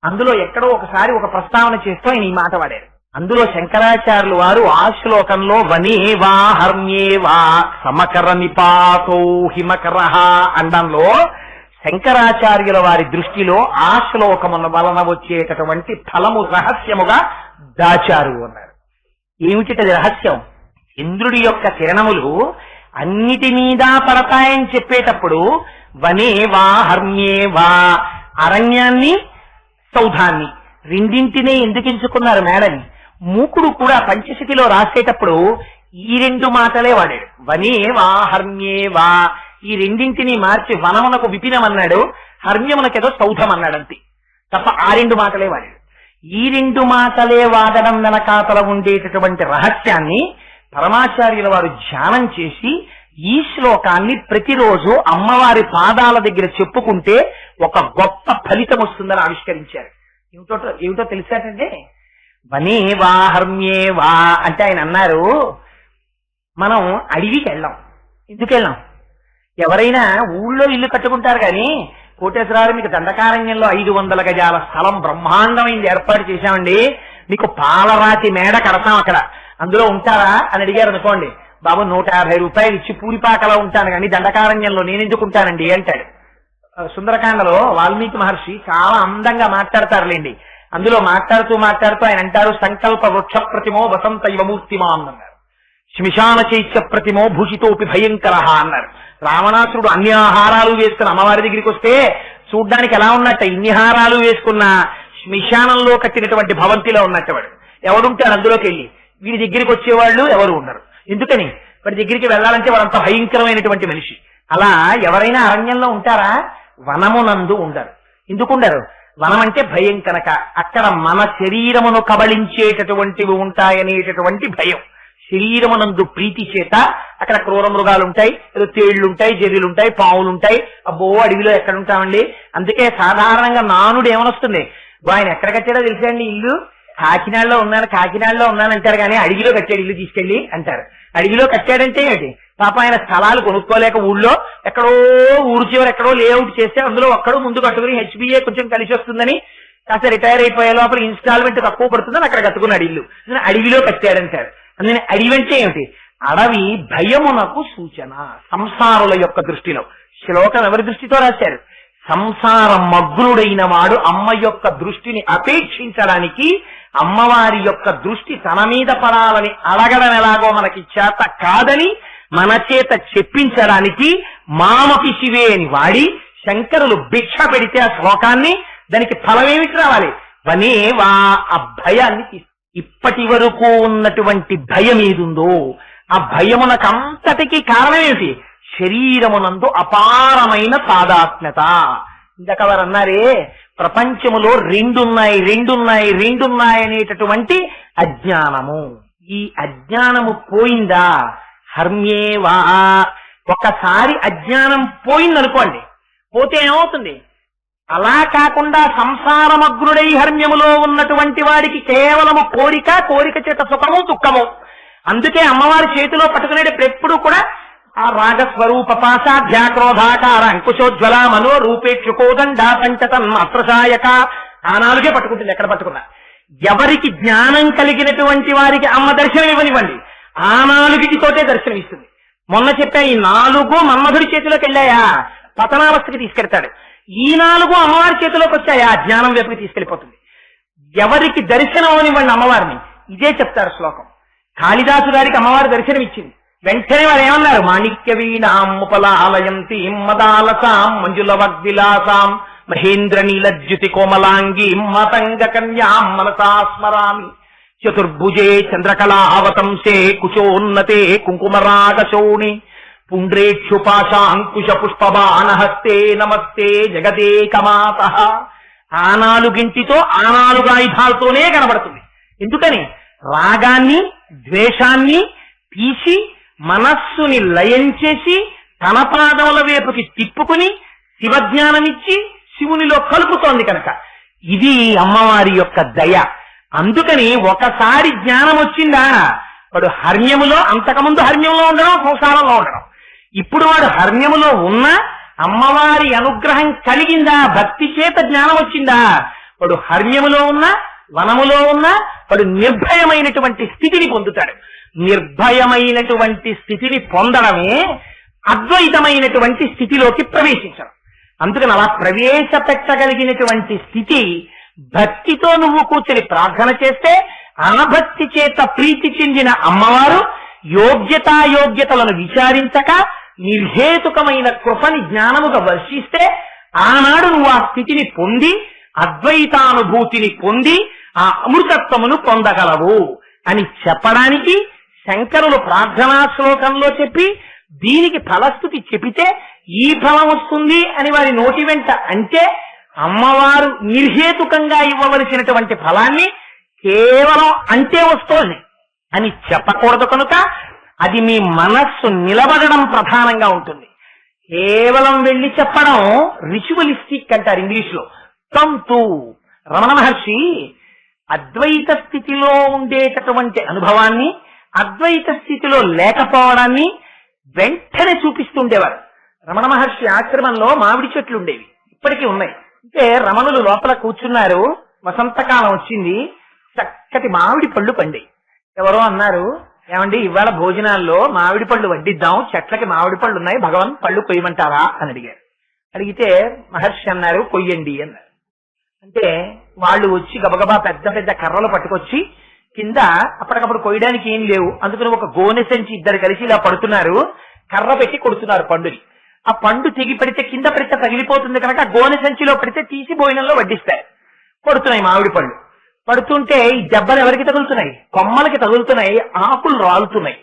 అందులో ఎక్కడో ఒకసారి ఒక ప్రస్తావన చేస్తూ ఆయన ఈ మాట వాడారు. అందులో శంకరాచార్యులు వారు ఆ శ్లోకంలో వనేవా హర్మ్యేవా సమకర నిపాతో హిమకరహ అండంలో శంకరాచార్యుల వారి దృష్టిలో ఆ శ్లోకముల వలన వచ్చేటటువంటి ఫలము రహస్యముగా దాచారు అన్నారు. ఏమిటిది రహస్యం? ఇంద్రుడి యొక్క కిరణములు అన్నిటి మీద పడతాయని చెప్పేటప్పుడు వనేవా హర్మ్యేవా, అరణ్యాన్ని సౌధాన్ని రెండింటినే ఎందుకు ఎంచుకున్నారు మేడని? మూకుడు కూడా పంచశతిలో రాసేటప్పుడు ఈ రెండు మాటలే వాడాడు. వనేవా హర్మ్యేవా, ఈ రెండింటినీ మార్చి వనమునకు విపినమన్నాడు, హర్మ్యమునకేదో సౌధం అన్నాడు అంతే తప్ప ఆ రెండు మాటలే వాడాడు. ఈ రెండు మాటలే వాడడం వెనకాతల ఉండేటటువంటి రహస్యాన్ని పరమాచార్యుల వారు ధ్యానం చేసి ఈ శ్లోకాన్ని ప్రతిరోజు అమ్మవారి పాదాల దగ్గర చెప్పుకుంటే ఒక గొప్ప ఫలితం వస్తుందని ఆవిష్కరించారు. ఏమిటో తెలిసాటంటే, వనేవా హర్మ్యేవా అంటే ఆయన అన్నారు, మనం అడవికి వెళ్ళాం. ఎందుకు వెళ్ళాం? ఎవరైనా ఊళ్ళో ఇల్లు కట్టుకుంటారు కానీ, కోటేశ్వరాలు మీకు దండకారణ్యంలో 500 గజాల స్థలం బ్రహ్మాండమైంది ఏర్పాటు చేశామండి, మీకు పాలరాతి మేడ కడతాం అక్కడ, అందులో ఉంటారా అని అడిగారు అనుకోండి, బాబు 150 రూపాయలు ఇచ్చి పూరిపాకలో ఉంటాను కానీ దండకారణ్యంలో నేను ఎందుకు ఉంటానండి అంటాడు. సుందరకాండలో వాల్మీకి మహర్షి చాలా అందంగా మాట్లాడతారులేండి. అందులో మాట్లాడుతూ ఆయన అంటారు, సంకల్ప వృక్ష ప్రతిమో వసంత యువమూర్తిమా అన్నారు, శ్మశాన చైత్య ప్రతిమో భూషితోపి భయంకర అన్నారు. రావణాసురుడు అన్ని ఆహారాలు వేసుకున్న అమ్మవారి దగ్గరికి వస్తే చూడ్డానికి ఎలా ఉన్నట్ట, ఇన్ని హారాలు వేసుకున్న శ్మశానంలో కట్టినటువంటి భవంతిలో ఉన్నట్టవాడు. ఎవడుంటాడు అందులోకి వెళ్ళి? వీడి దగ్గరికి వచ్చేవాళ్ళు ఎవరు ఉండరు. ఎందుకని? వాడి దగ్గరికి వెళ్ళాలంటే వాడంత భయంకరమైనటువంటి మనిషి. అలా ఎవరైనా అరణ్యంలో ఉంటారా? వనమునందు ఉండరు. ఎందుకుండరు? వనం అంటే భయం కనుక. అక్కడ మన శరీరమును కబళించేటటువంటివి ఉంటాయనేటటువంటి భయం. శరీరమునందు ప్రీతి చేత అక్కడ క్రూర మృగాలుంటాయి, ఏదో తేళ్లుంటాయి, జర్రీలుంటాయి, పావులుంటాయి. అబ్బో అడవిలో ఎక్కడ ఉంటామండి. అందుకే సాధారణంగా నానుడు ఏమనొస్తుంది, ఆయన ఎక్కడ కట్టాడో తెలిసాండి ఇల్లు, కాకినాడలో ఉన్నాను అంటారు కానీ అడవిలో కట్టాడు ఇల్లు తీసుకెళ్లి అంటారు. అడవిలో కట్టాడంటే ఏంటి? పాప ఆయన స్థలాలు కొనుక్కోలేక ఊళ్ళో ఎక్కడో ఊరు చివరి ఎక్కడో లేఅవుట్ చేస్తే అందులో ఒక్కడో ముందు కట్టుకుని హెచ్బిఏ కొంచెం కలిసి వస్తుందని కాస్త రిటైర్ అయిపోయే లోపల ఇన్స్టాల్మెంట్ తక్కువ పడుతుందని అక్కడ కట్టుకున్నాడు ఇల్లు. అడవిలో కట్టాడంటారు. అందుకని అడవి అంటే ఏమిటి? అడవి భయమునకు సూచన. సంసారుల యొక్క దృష్టిలో శ్లోకం ఎవరి దృష్టితో రాశారు? సంసార మగ్నుడైన వాడు అమ్మ యొక్క దృష్టిని అపేక్షించడానికి, అమ్మవారి యొక్క దృష్టి తన మీద పడాలని అడగడం ఎలాగో మనకి చేత కాదని మన చేత చెప్పించడానికి మామకి శివే అని వాడి శంకరులు భిక్ష పెడితే ఆ శ్లోకాన్ని, దానికి ఫలమేమిటి రావాలి? వనేవా ఆ భయాన్ని. ఇప్పటి వరకు ఉన్నటువంటి భయం ఏదుందో ఆ భయమునకంతటికీ కారణమేమిటి? శరీరమునందు అపారమైన తాదాత్మ్యత. ఇందాక వారు అన్నారే, ప్రపంచములో రెండున్నాయి అనేటటువంటి అజ్ఞానము. ఈ అజ్ఞానము పోయిందా? హర్మ్యేవా. ఒకసారి అజ్ఞానం పోయిందనుకోండి, పోతే ఏమవుతుంది? అలా కాకుండా సంసారమగ్నుడై హర్మ్యములో ఉన్నటువంటి వాడికి కేవలము కోరిక చేత సుఖము దుఃఖము. అందుకే అమ్మవారి చేతిలో పట్టుకునేటప్పుడు ఎప్పుడు కూడా ఆ రాగస్వరూప పాశాధ్యాక్రోధాకార అంకుశోజ్వల మనో రూపేక్షుకోదండ పంచతన్మాత్రసాయక ఆ నాలుగే పట్టుకుంటుంది. ఎక్కడ పట్టుకున్నా ఎవరికి జ్ఞానం కలిగినటువంటి వారికి అమ్మ దర్శనం ఇవ్వనివ్వండి, ఆ నాలుగిటితోటే దర్శనం ఇస్తుంది. మొన్న చెప్పా, ఈ 4 మన్మధుడి చేతిలోకి వెళ్ళాయా పతనావస్థకి తీసుకెళ్తాడు, ఈ 4 అమ్మవారి చేతిలోకి వచ్చాయా జ్ఞానం వైపుకి తీసుకెళ్లిపోతుంది. ఎవరికి దర్శనం అవనివ్వండి అమ్మవారిని, ఇదే చెప్తారు శ్లోకం. కాళిదాసు గారికి అమ్మవారి దర్శనం ఇచ్చింది. వెంటనే వారు ఏమన్నారు? మాణిక్య వీణాం ముపలాలయంతి మదాలసాం మంజుల వగ్విలాసాం మహేంద్ర నీలజ్యుతి కోమలాంగి మతంగ కన్యాం మనసా స్మరామి చతుర్భుజే చంద్రకళావతంసే కుశోన్నతే కుంకుమరాగశోణి పుండ్రేక్షుపాశాంకుశ పుష్పబాణహస్తే నమస్తే జగదేకమాత. ఆ 4 ఆ 4 ఆయుధాలతోనే కనబడుతుంది. ఎందుకని? రాగాన్ని ద్వేషాన్ని తీసి మనస్సుని లయం చేసి తన పాదముల వైపుకి తిప్పుకుని శివజ్ఞానమిచ్చి శివునిలో కలుపుతోంది కనుక ఇది అమ్మవారి యొక్క దయ. అందుకని ఒకసారి జ్ఞానం వచ్చిందా వాడు హర్మ్యములో, అంతకుముందు హర్మ్యంలో ఉండడం, సంసారంలో ఉండడం. ఇప్పుడు వాడు హర్మ్యములో ఉన్న అమ్మవారి అనుగ్రహం కలిగిందా, భక్తి చేత జ్ఞానం వచ్చిందా, వాడు హర్మ్యములో ఉన్న వనములో ఉన్న వాడు నిర్భయమైనటువంటి స్థితిని పొందుతాడు. నిర్భయమైనటువంటి స్థితిని పొందడమే అద్వైతమైనటువంటి స్థితిలోకి ప్రవేశించడం. అందుకని అలా ప్రవేశపెట్టగలిగినటువంటి స్థితి భక్తితో నువ్వు కూర్చొని ప్రార్థన చేస్తే ఆ భక్తి చేత ప్రీతి చెందిన అమ్మవారు యోగ్యతాయోగ్యతలను విచారించక నిర్హేతుకమైన కృపని జ్ఞానముగా వర్షిస్తే ఆనాడు నువ్వు ఆ స్థితిని పొంది అద్వైతానుభూతిని పొంది ఆ అమృతత్వమును పొందగలవు అని చెప్పడానికి శంకరులు ప్రార్థనా శ్లోకంలో చెప్పి దీనికి ఫలస్థుతి చెబితే ఈ ఫలం వస్తుంది అని వారి నోటి వెంట అంటే అమ్మవారు నిర్హేతుకంగా ఇవ్వవలసినటువంటి ఫలాన్ని కేవలం అంటే వస్తోంది అని చెప్పకూడదు కనుక అది మీ మనస్సు నిలబడడం ప్రధానంగా ఉంటుంది. కేవలం వెళ్లి చెప్పడం రిచువలిస్టిక్ అంటారు ఇంగ్లీష్ లో. తంతు రమణ మహర్షి అద్వైత స్థితిలో ఉండేటటువంటి అనుభవాన్ని అద్వైత స్థితిలో లేకపోవడాన్ని వెంటనే చూపిస్తుండేవారు. రమణ మహర్షి ఆశ్రమంలో మామిడి చెట్లు ఉండేవి, ఇప్పటికీ ఉన్నాయి. అంటే రమణులు లోపల కూర్చున్నారు, వసంతకాలం వచ్చింది, చక్కటి మామిడి పళ్ళు పండాయి. ఎవరో అన్నారు, ఏమండి ఇవాళ భోజనాల్లో మామిడి పళ్ళు వడ్డిద్దాం, చెట్లకి మామిడి పళ్ళు ఉన్నాయి, భగవాన్ పళ్ళు కొయ్యమంటారా అని అడిగారు. అడిగితే మహర్షి అన్నారు కొయ్యండి అన్నారు. అంటే వాళ్ళు వచ్చి గబగబా పెద్ద పెద్ద కర్రలు పట్టుకొచ్చి కింద అప్పటికప్పుడు కొయ్యడానికి ఏం లేవు, అందుకని ఒక గోనె సంచి ఇద్దరు కలిసి ఇలా పడుతున్నారు, కర్ర పెట్టి కొడుతున్నారు పండుని. ఆ పండు తెగి పడితే కింద పడితే తగిలిపోతుంది కనుక గోనె సంచిలో పడితే తీసి భోజనంలో వడ్డిస్తారు. పడుతున్నాయి మామిడి పళ్ళు. పడుతుంటే ఈ దెబ్బలు ఎవరికి తగులుతున్నాయి? కొమ్మలకి తగులుతున్నాయి, ఆకులు రాలుతున్నాయి.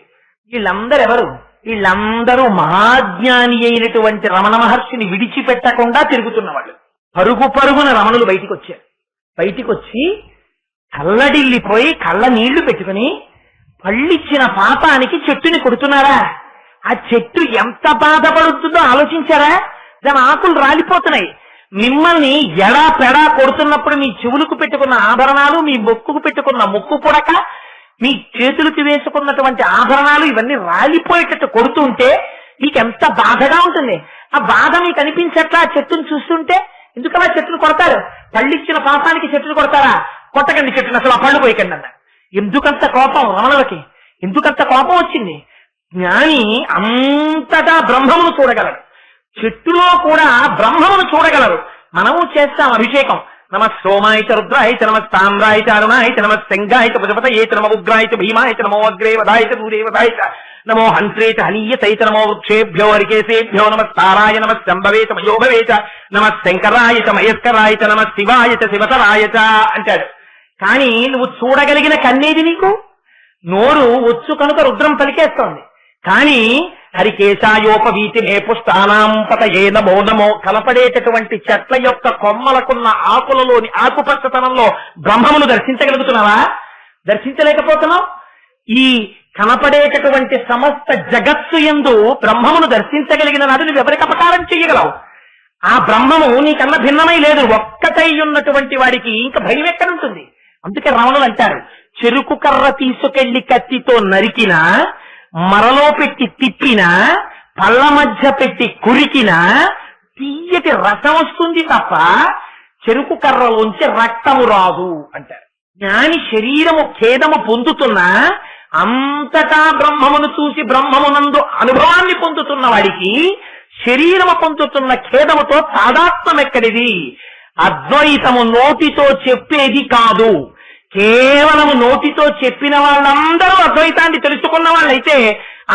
వీళ్ళందరూ ఎవరు? వీళ్ళందరూ మహాజ్ఞాని అయినటువంటి రమణ మహర్షిని విడిచిపెట్టకుండా తిరుగుతున్న వాళ్ళు. పరుగు పరుగున రమణులు బయటికి వచ్చారు. బయటికి వచ్చి కళ్ళడిల్లిపోయి కళ్ళ నీళ్లు పెట్టుకుని పళ్ళిచ్చిన పాపానికి చెట్టుని కొడుతున్నారా? ఆ చెట్టు ఎంత బాధపడుతుందో ఆలోచించారా? దాని ఆకులు రాలిపోతున్నాయి. మిమ్మల్ని ఎడా పెడా కొడుతున్నప్పుడు మీ చెవులకు పెట్టుకున్న ఆభరణాలు, మీ మొక్కుకు పెట్టుకున్న ముక్కు పుడక, మీ చేతులకు వేసుకున్నటువంటి ఆభరణాలు ఇవన్నీ రాలిపోయేటట్టు కొడుతుంటే మీకు ఎంత బాధగా ఉంటుంది. ఆ బాధ మీకు అనిపించట్లా ఆ చెట్టును చూస్తుంటే? ఎందుకలా చెట్టును కొడతారు? పళ్ళిచ్చిన పాపానికి చెట్టును కొడతారా? కొట్టకండి చెట్టును, అసలు ఆ పళ్ళు పోయకండి అన్నారు. ఎందుకంత కోపం రమణులకి? ఎందుకంత కోపం వచ్చింది? జ్ఞాని అంతటా బ్రహ్మమును చూడగలడు, చెట్టులో కూడా బ్రహ్మమును చూడగలరు. మనము చేస్తాం అభిషేకం. నమ సోమాయ చ రుద్రాయ చ నమ తామ్రాయ చ అరుణాయ చ నమ శంగాయ చ పశుపతయే చ నమ ఉగ్రాయ చ భీమాయ చ నమో అగ్రే వదాయ చ దూరే వదాయ చ నమో హంత్రే చ హనీయతై చ నమో వృక్షేభ్యో హరికేశేభ్యో నమ తారాయ నమ శంభవే చ మయోభవే చ నమ శంకరాయ చ మయస్కరాయ చ నమ శివాయ చ శివతరాయ చ అంటాడు. కానీ నువ్వు చూడగలిగిన కన్నేది నీకు? నోరు వచ్చు కనుక రుద్రం పలికేస్తోంది. కానీ హరికేశాయోపవీతి మే పుష్టానాం పతయే నమో నమో కనపడేటటువంటి చెట్ల యొక్క కొమ్మలకున్న ఆకులలోని ఆకుపచ్చతనంలో బ్రహ్మమును దర్శించగలుగుతున్నావా? దర్శించలేకపోతున్నావు. ఈ కనపడేటటువంటి సమస్త జగత్తు యందు బ్రహ్మమును దర్శించగలిగిన నాడు నువ్వు ఎవరికి అపకారం చెయ్యగలవు? ఆ బ్రహ్మము నీకన్నా భిన్నమై లేదు. ఒక్కటై ఉన్నటువంటి వాడికి ఇంకా భయం ఎక్కడుంటుంది? అందుకే రమణులు అంటారు, చెరుకు కర్ర తీసుకెళ్లి కత్తితో నరికినా, మరలో పెట్టి తిప్పినా, పళ్ళ మధ్య పెట్టి కురికినా తీయటి రసం వస్తుంది తప్ప చెరుకు కర్రలోంచి రక్తము రాదు అంటారు. జ్ఞాని శరీరము ఖేదము పొందుతున్నా అంతటా బ్రహ్మమును చూసి బ్రహ్మమునందు అనుభవాన్ని పొందుతున్న వాడికి శరీరము పొందుతున్న ఖేదముతో తాదాత్మ్యం ఎక్కడిది? అద్వైతము నోటితో చెప్పేది కాదు. కేవలము నోటితో చెప్పిన వాళ్ళందరూ అద్వైతాన్ని తెలుసుకున్న వాళ్ళైతే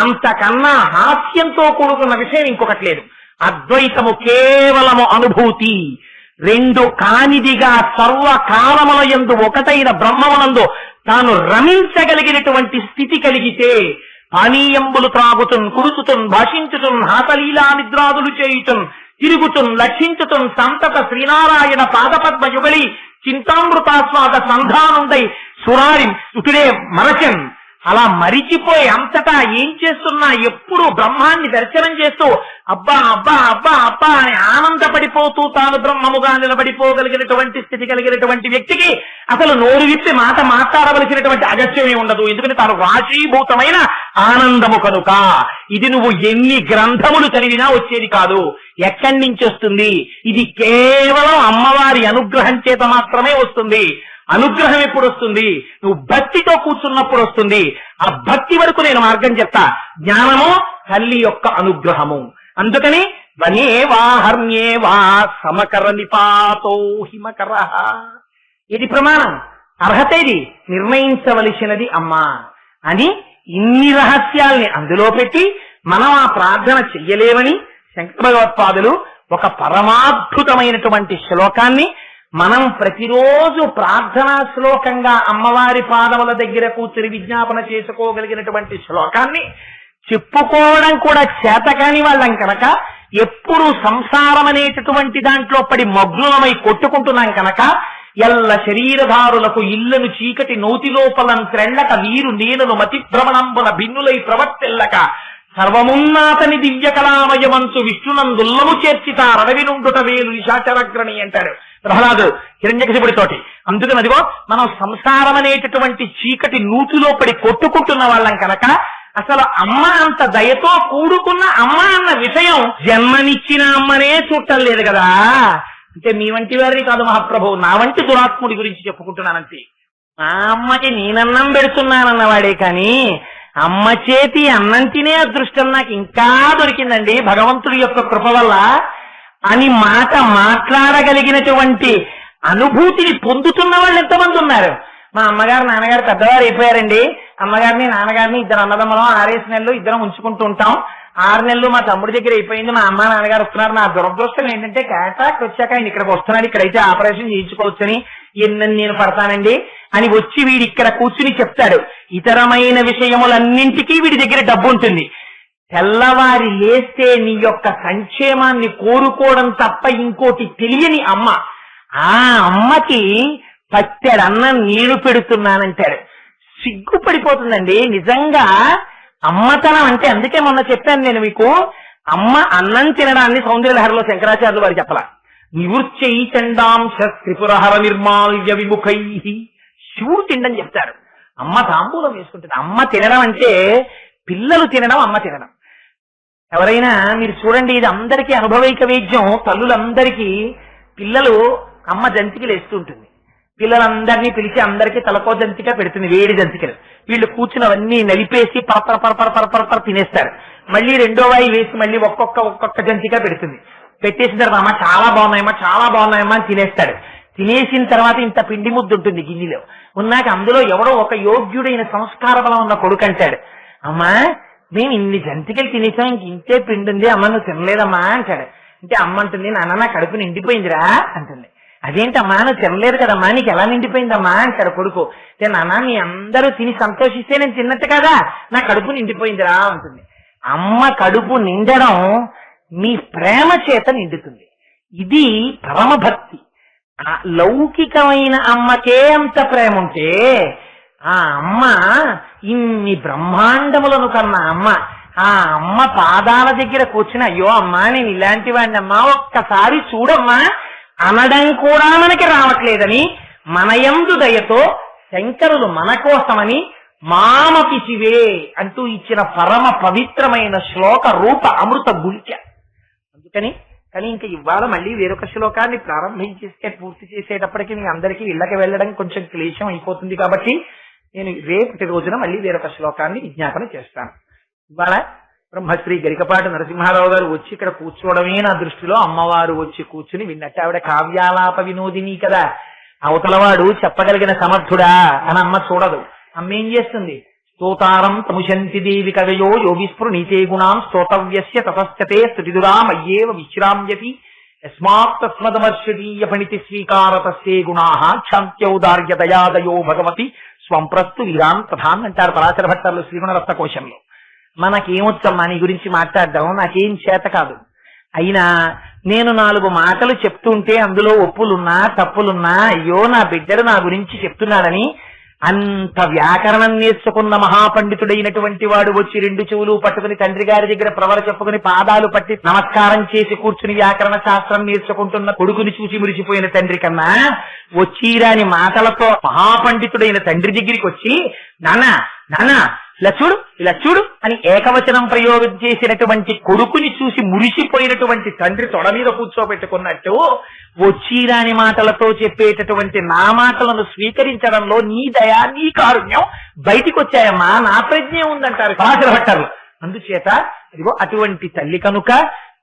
అంతకన్నా హాస్యంతో కూడుకున్న విషయం ఇంకొకటి లేదు. అద్వైతము కేవలము అనుభూతి. రెండు కానిదిగా సర్వకాలముల యందు ఒకటైన బ్రహ్మమునందు తాను రమించగలిగినటువంటి స్థితి కలిగితే పానీయంబులు త్రాగుతున్, కుడుచుతున్, భాషించుతున్, హాతలీలా నిద్రాదులు చేయుతున్, తిరుగుతున్, లక్షించుతున్, సంతత శ్రీనారాయణ పాదపద్మ యుగళి చింతామృతాస్వాద సంధానుండై సురారి సుతుడే మరచన్. అలా మరిచిపోయి అంతటా ఏం చేస్తున్నా ఎప్పుడు బ్రహ్మాన్ని దర్శనం చేస్తూ అబ్బా అబ్బా అబ్బా అబ్బా అని ఆనందపడిపోతూ తాను బ్రహ్మముగా నిలబడిపోగలిగినటువంటి స్థితి కలిగినటువంటి వ్యక్తికి అసలు నోరు విప్పి మాట మాట్లాడవలసినటువంటి అగత్యమే ఉండదు. ఎందుకంటే తాను రాశీభూతమైన ఆనందము కనుక. ఇది నువ్వు ఎన్ని గ్రంథములు చదివినా వచ్చేది కాదు. ఎక్కడి నుంచి వస్తుంది? ఇది కేవలం అమ్మవారి అనుగ్రహం చేత మాత్రమే వస్తుంది. అనుగ్రహం ఎప్పుడు వస్తుంది? నువ్వు భక్తితో కూర్చున్నప్పుడు వస్తుంది. ఆ భక్తి వరకు నేను మార్గం చెప్తా. జ్ఞానము తల్లి యొక్క అనుగ్రహము. అందుకని వనేవా హర్మ్యేవా సమకర నిపాతో హిమకర. ఇది ప్రమాణం. అర్హత ఇది నిర్ణయించవలసినది అమ్మా అని ఇన్ని రహస్యాల్ని అందులో పెట్టి మనం ఆ ప్రార్థన చెయ్యలేమని శంకర భగవత్పాదులు ఒక పరమాద్భుతమైనటువంటి శ్లోకాన్ని మనం ప్రతిరోజు ప్రార్థనా శ్లోకంగా అమ్మవారి పాదముల దగ్గర కూర్చుని విజ్ఞాపన చేసుకోగలిగినటువంటి శ్లోకాన్ని చెప్పుకోవడం కూడా చేతకాని వాళ్ళం కనుక, ఎప్పుడు సంసారం అనేటటువంటి దాంట్లో పడి మగ్నులమై కొట్టుకుంటున్నాం కనుక, ఎల్ల శరీరధారులకు ఇళ్లను చీకటి నోతి లోపలం త్రెండక వీరు నేనను మతి భ్రమణంబున భిన్నులై ప్రవర్తిల్లక సర్వమున్నాతని దివ్య కళామయమంచు విష్ణునందుల్లము చేర్చితారడవి నుండుట వేలు నిశాచరగ్రణి అంటారు ప్రహ్లాదు హిరణ్యకశిపుడితోటి. అందుకని అదిగో మనం సంసారం అనేటటువంటి చీకటి నూతిలో పడి కొట్టుకుంటున్న వాళ్ళం కనుక అసలు అమ్మ అంత దయతో కూడుకున్న అమ్మ అన్న విషయం జన్మనిచ్చిన అమ్మనే చూడటం లేదు కదా. అంటే మీ వంటి వారిని కాదు మహాప్రభు, నా వంటి దురాత్ముడి గురించి చెప్పుకుంటున్నానంతే. మా అమ్మకి నేనన్నం పెడుతున్నానన్నవాడే కానీ అమ్మ చేతి అన్నం తినే అదృష్టం నాకు ఇంకా దొరికిందండి భగవంతుడి యొక్క కృప వల్ల అని మాట మాట్లాడగలిగినటువంటి అనుభూతిని పొందుతున్న వాళ్ళు ఎంతమంది ఉన్నారు. మా అమ్మగారు నాన్నగారు పెద్దవారు అయిపోయారండి. అమ్మగారిని నాన్నగారిని ఇద్దరు అన్నదమ్మలం 6 నెలలు ఇద్దరం ఉంచుకుంటూ ఉంటాం. 6 నెలలు మా తమ్ముడి దగ్గర అయిపోయింది. మా అమ్మ నాన్నగారు వస్తున్నారు. నా దురదృష్టం ఏంటంటే క్యాటాక్ట్ వచ్చాక ఆయన ఇక్కడికి వస్తున్నాడు, ఇక్కడైతే ఆపరేషన్ చేయించుకోవచ్చని ఎన్నని నేను పడతానండి అని వచ్చి వీడి ఇక్కడ కూర్చుని చెప్తాడు. ఇతరమైన విషయములన్నింటికీ వీడి దగ్గర డబ్బు ఉంటుంది. తెల్లవారి లేస్తే నీ యొక్క సంక్షేమాన్ని కోరుకోవడం తప్ప ఇంకోటి తెలియని అమ్మ. ఆ అమ్మకి పట్టెడన్నం నీరు పెడుతున్నానంటాడు. సిగ్గుపడిపోతుందండి నిజంగా అమ్మతనం అంటే. అందుకే మొన్న చెప్పాను నేను మీకు, అమ్మ అన్నం తినడాన్ని సౌందర్యలహరిలో శంకరాచార్యులు వారు చెప్పలా. నివృత్యై చండాంశ త్రిపురహర నిర్మాల్య విముఖై. శివుడు తినడం చెప్తారు, అమ్మ తాంబూలం వేసుకుంటుంది. అమ్మ తినడం అంటే పిల్లలు తినడం, అమ్మ తినడం. ఎవరైనా మీరు చూడండి, ఇది అందరికీ అనుభవైక వేద్యం. తల్లులందరికీ పిల్లలు అమ్మ జంతికలు వేస్తూ ఉంటుంది. పిల్లలందరినీ పిలిచి అందరికీ తలకో జంతిక పెడుతుంది, వేడి జంతికలు. వీళ్ళు కూర్చున్నవన్నీ నలిపేసి పరపర పరపర పరపర తినేస్తారు. మళ్ళీ రెండో వాయి వేసి మళ్ళీ ఒక్కొక్క జంతిక పెడుతుంది. పెట్టేసిన తర్వాత అమ్మ చాలా బాగున్నాయమ్మా, చాలా బాగున్నాయమ్మా అని తినేస్తాడు. తినేసిన తర్వాత ఇంత పిండి ముద్దు ఉంటుంది గిన్నెలో. ఉన్నాక అందులో ఎవడో ఒక యోగ్యుడైన సంస్కార బలం ఉన్న కొడుకు అంటాడు, అమ్మా మేము ఇన్ని జంతికలు తినేసాం, ఇంక ఇంతే పిండి ఉంది, అమ్మ నువ్వు తినలేదమ్మా అంటాడు. అంటే అమ్మ అంటుంది, నాన్న నా కడుపు నిండిపోయిందిరా అంటుంది. అదేంటమ్మా నువ్వు తినలేదు కదమ్మా, నీకు ఎలా నిండిపోయిందమ్మా అంటాడు కొడుకు. నాన్న మీ అందరూ తిని సంతోషిస్తే నేను తిన్నట్టు కదా, నా కడుపు నిండిపోయిందిరా అంటుంది. అమ్మ కడుపు నిండడం మీ ప్రేమ చేత నిండుతుంది. ఇది పరమభక్తి. ఆ లౌకికమైన అమ్మకే అంత ప్రేమ ఉంటే ఆ అమ్మ ఇన్ని బ్రహ్మాండములను కన్నా అమ్మ, ఆ అమ్మ పాదాల దగ్గర కూర్చుని అయ్యో అమ్మా నేను ఇలాంటి వాడిని అమ్మా ఒక్కసారి చూడమ్మా అనడం కూడా మనకి రావట్లేదని మనయందు దయతో శంకరులు మన కోసమని మామపిచివే అంటూ ఇచ్చిన పరమ పవిత్రమైన శ్లోక రూప అమృత గుళిక. అందుకని కానీ ఇంకా ఇవాళ మళ్ళీ వేరొక శ్లోకాన్ని ప్రారంభించేస్తే పూర్తి చేసేటప్పటికి మీ అందరికీ ఇళ్ళకి వెళ్ళడం కొంచెం క్లేశం అయిపోతుంది. కాబట్టి నేను రేపటి రోజున మళ్ళీ వేరొక శ్లోకాన్ని విజ్ఞాపన చేస్తాను. ఇవాళ బ్రహ్మశ్రీ గరికపాటి నరసింహారావు గారు వచ్చి ఇక్కడ కూర్చోవడమే నా దృష్టిలో అమ్మవారు వచ్చి కూర్చుని విన్నట్టు. ఆవిడ కావ్యాలాప వినోదిని కదా, అవతలవాడు చెప్పగలిగిన సమర్థుడా అని అమ్మ చూడదు. అమ్మ ఏం చేస్తుంది, స్తోతారం తముశంతి దేవి కవయో యోగిస్పృ నీతే గుణాం స్తోతవ్యస్య తతస్థతే స్తుతిదురామయ్యేవ విశ్రామ్యతి యస్మాత్ తస్మదమర్షదీయ పణితి స్వీకారతస్యే గుణాః క్షాంత్యౌదార్య దయాదయో భగవతి స్వం ప్రస్తు వీరాన్ ప్రధాన్ అంటారు పరాశర భట్టర్లు శ్రీగుణరత్న కోశంలో. మనకేమొచ్చమ్మా నీ గురించి మాట్లాడడం, నాకేం చేత కాదు. అయినా నేను 4 మాటలు చెప్తుంటే అందులో ఒప్పులున్నా తప్పులున్నా అయ్యో నా బిడ్డడు నా గురించి చెప్తున్నాడని అంత వ్యాకరణం నేర్చుకున్న మహాపండితుడైనటువంటి వాడు వచ్చి 2 చెవులు పట్టుకుని తండ్రి గారి దగ్గర ప్రవర చెప్పుకుని పాదాలు పట్టి నమస్కారం చేసి కూర్చుని వ్యాకరణ శాస్త్రం నేర్చుకుంటున్న కొడుకుని చూసి మురిసిపోయిన తండ్రి కన్నా వచ్చిరాని మాటలతో మహాపండితుడైన తండ్రి దగ్గరికి వచ్చి నాన్న నాన్న ఇలా చూడు అని ఏకవచనం ప్రయోగం చేసినటువంటి కొడుకుని చూసి మురిసిపోయినటువంటి తండ్రి తొడ మీద కూర్చోబెట్టుకున్నట్టు వచ్చిరాని మాటలతో చెప్పేటటువంటి నా మాటలను స్వీకరించడంలో నీ దయా నీ కారుణ్యం బయటికి వచ్చాయమ్మా, నా ప్రజ్ఞ ఉందంటారు పరాశర భట్టర్లు. అందుచేత ఇదిగో అటువంటి తల్లి కనుక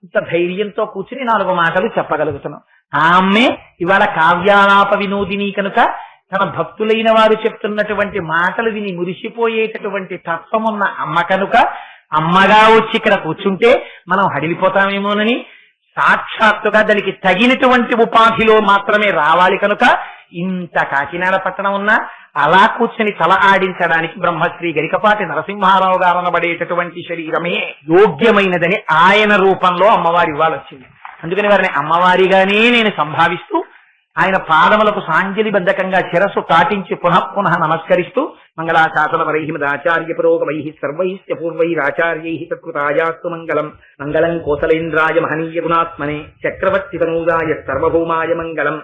ఇంత ధైర్యంతో కూర్చుని 4 మాటలు చెప్పగలుగుతున్నాం. ఆ అమ్మే ఇవాళ కావ్యాలాప వినోదిని కనుక తన భక్తులైన వారు చెప్తున్నటువంటి మాటలు విని మురిసిపోయేటటువంటి తత్వమున్న అమ్మ కనుక అమ్మగా వచ్చి ఇక్కడ కూర్చుంటే మనం హడిలిపోతామేమోనని సాక్షాత్తుగా దానికి తగినటువంటి ఉపాధిలో మాత్రమే రావాలి కనుక ఇంత కాకినాడ పట్టణం ఉన్నా అలా కూర్చుని తల ఆడించడానికి బ్రహ్మశ్రీ గరికపాటి నరసింహారావు గారు అనబడేటటువంటి శరీరమే యోగ్యమైనదని ఆయన రూపంలో అమ్మవారి ఇవ్వాలొచ్చింది. అందుకని వారిని అమ్మవారిగానే నేను సంభావిస్తూ ఆయన పాదములకు సాంజలి బద్ధకంగా శిరస్సు కాటించి పునః నమస్కరిస్తూ మంగళాశాసనపరై మదాచార్య పురోగమై సర్వైశ్చ పూర్వైరాచార్యై తత్కృతాయాస్తు మంగళం. మంగళం కోసలేంద్రాయ మహనీయ గుణాత్మనే చక్రవర్తి తనూజాయ సర్వభౌమాయ మంగళం.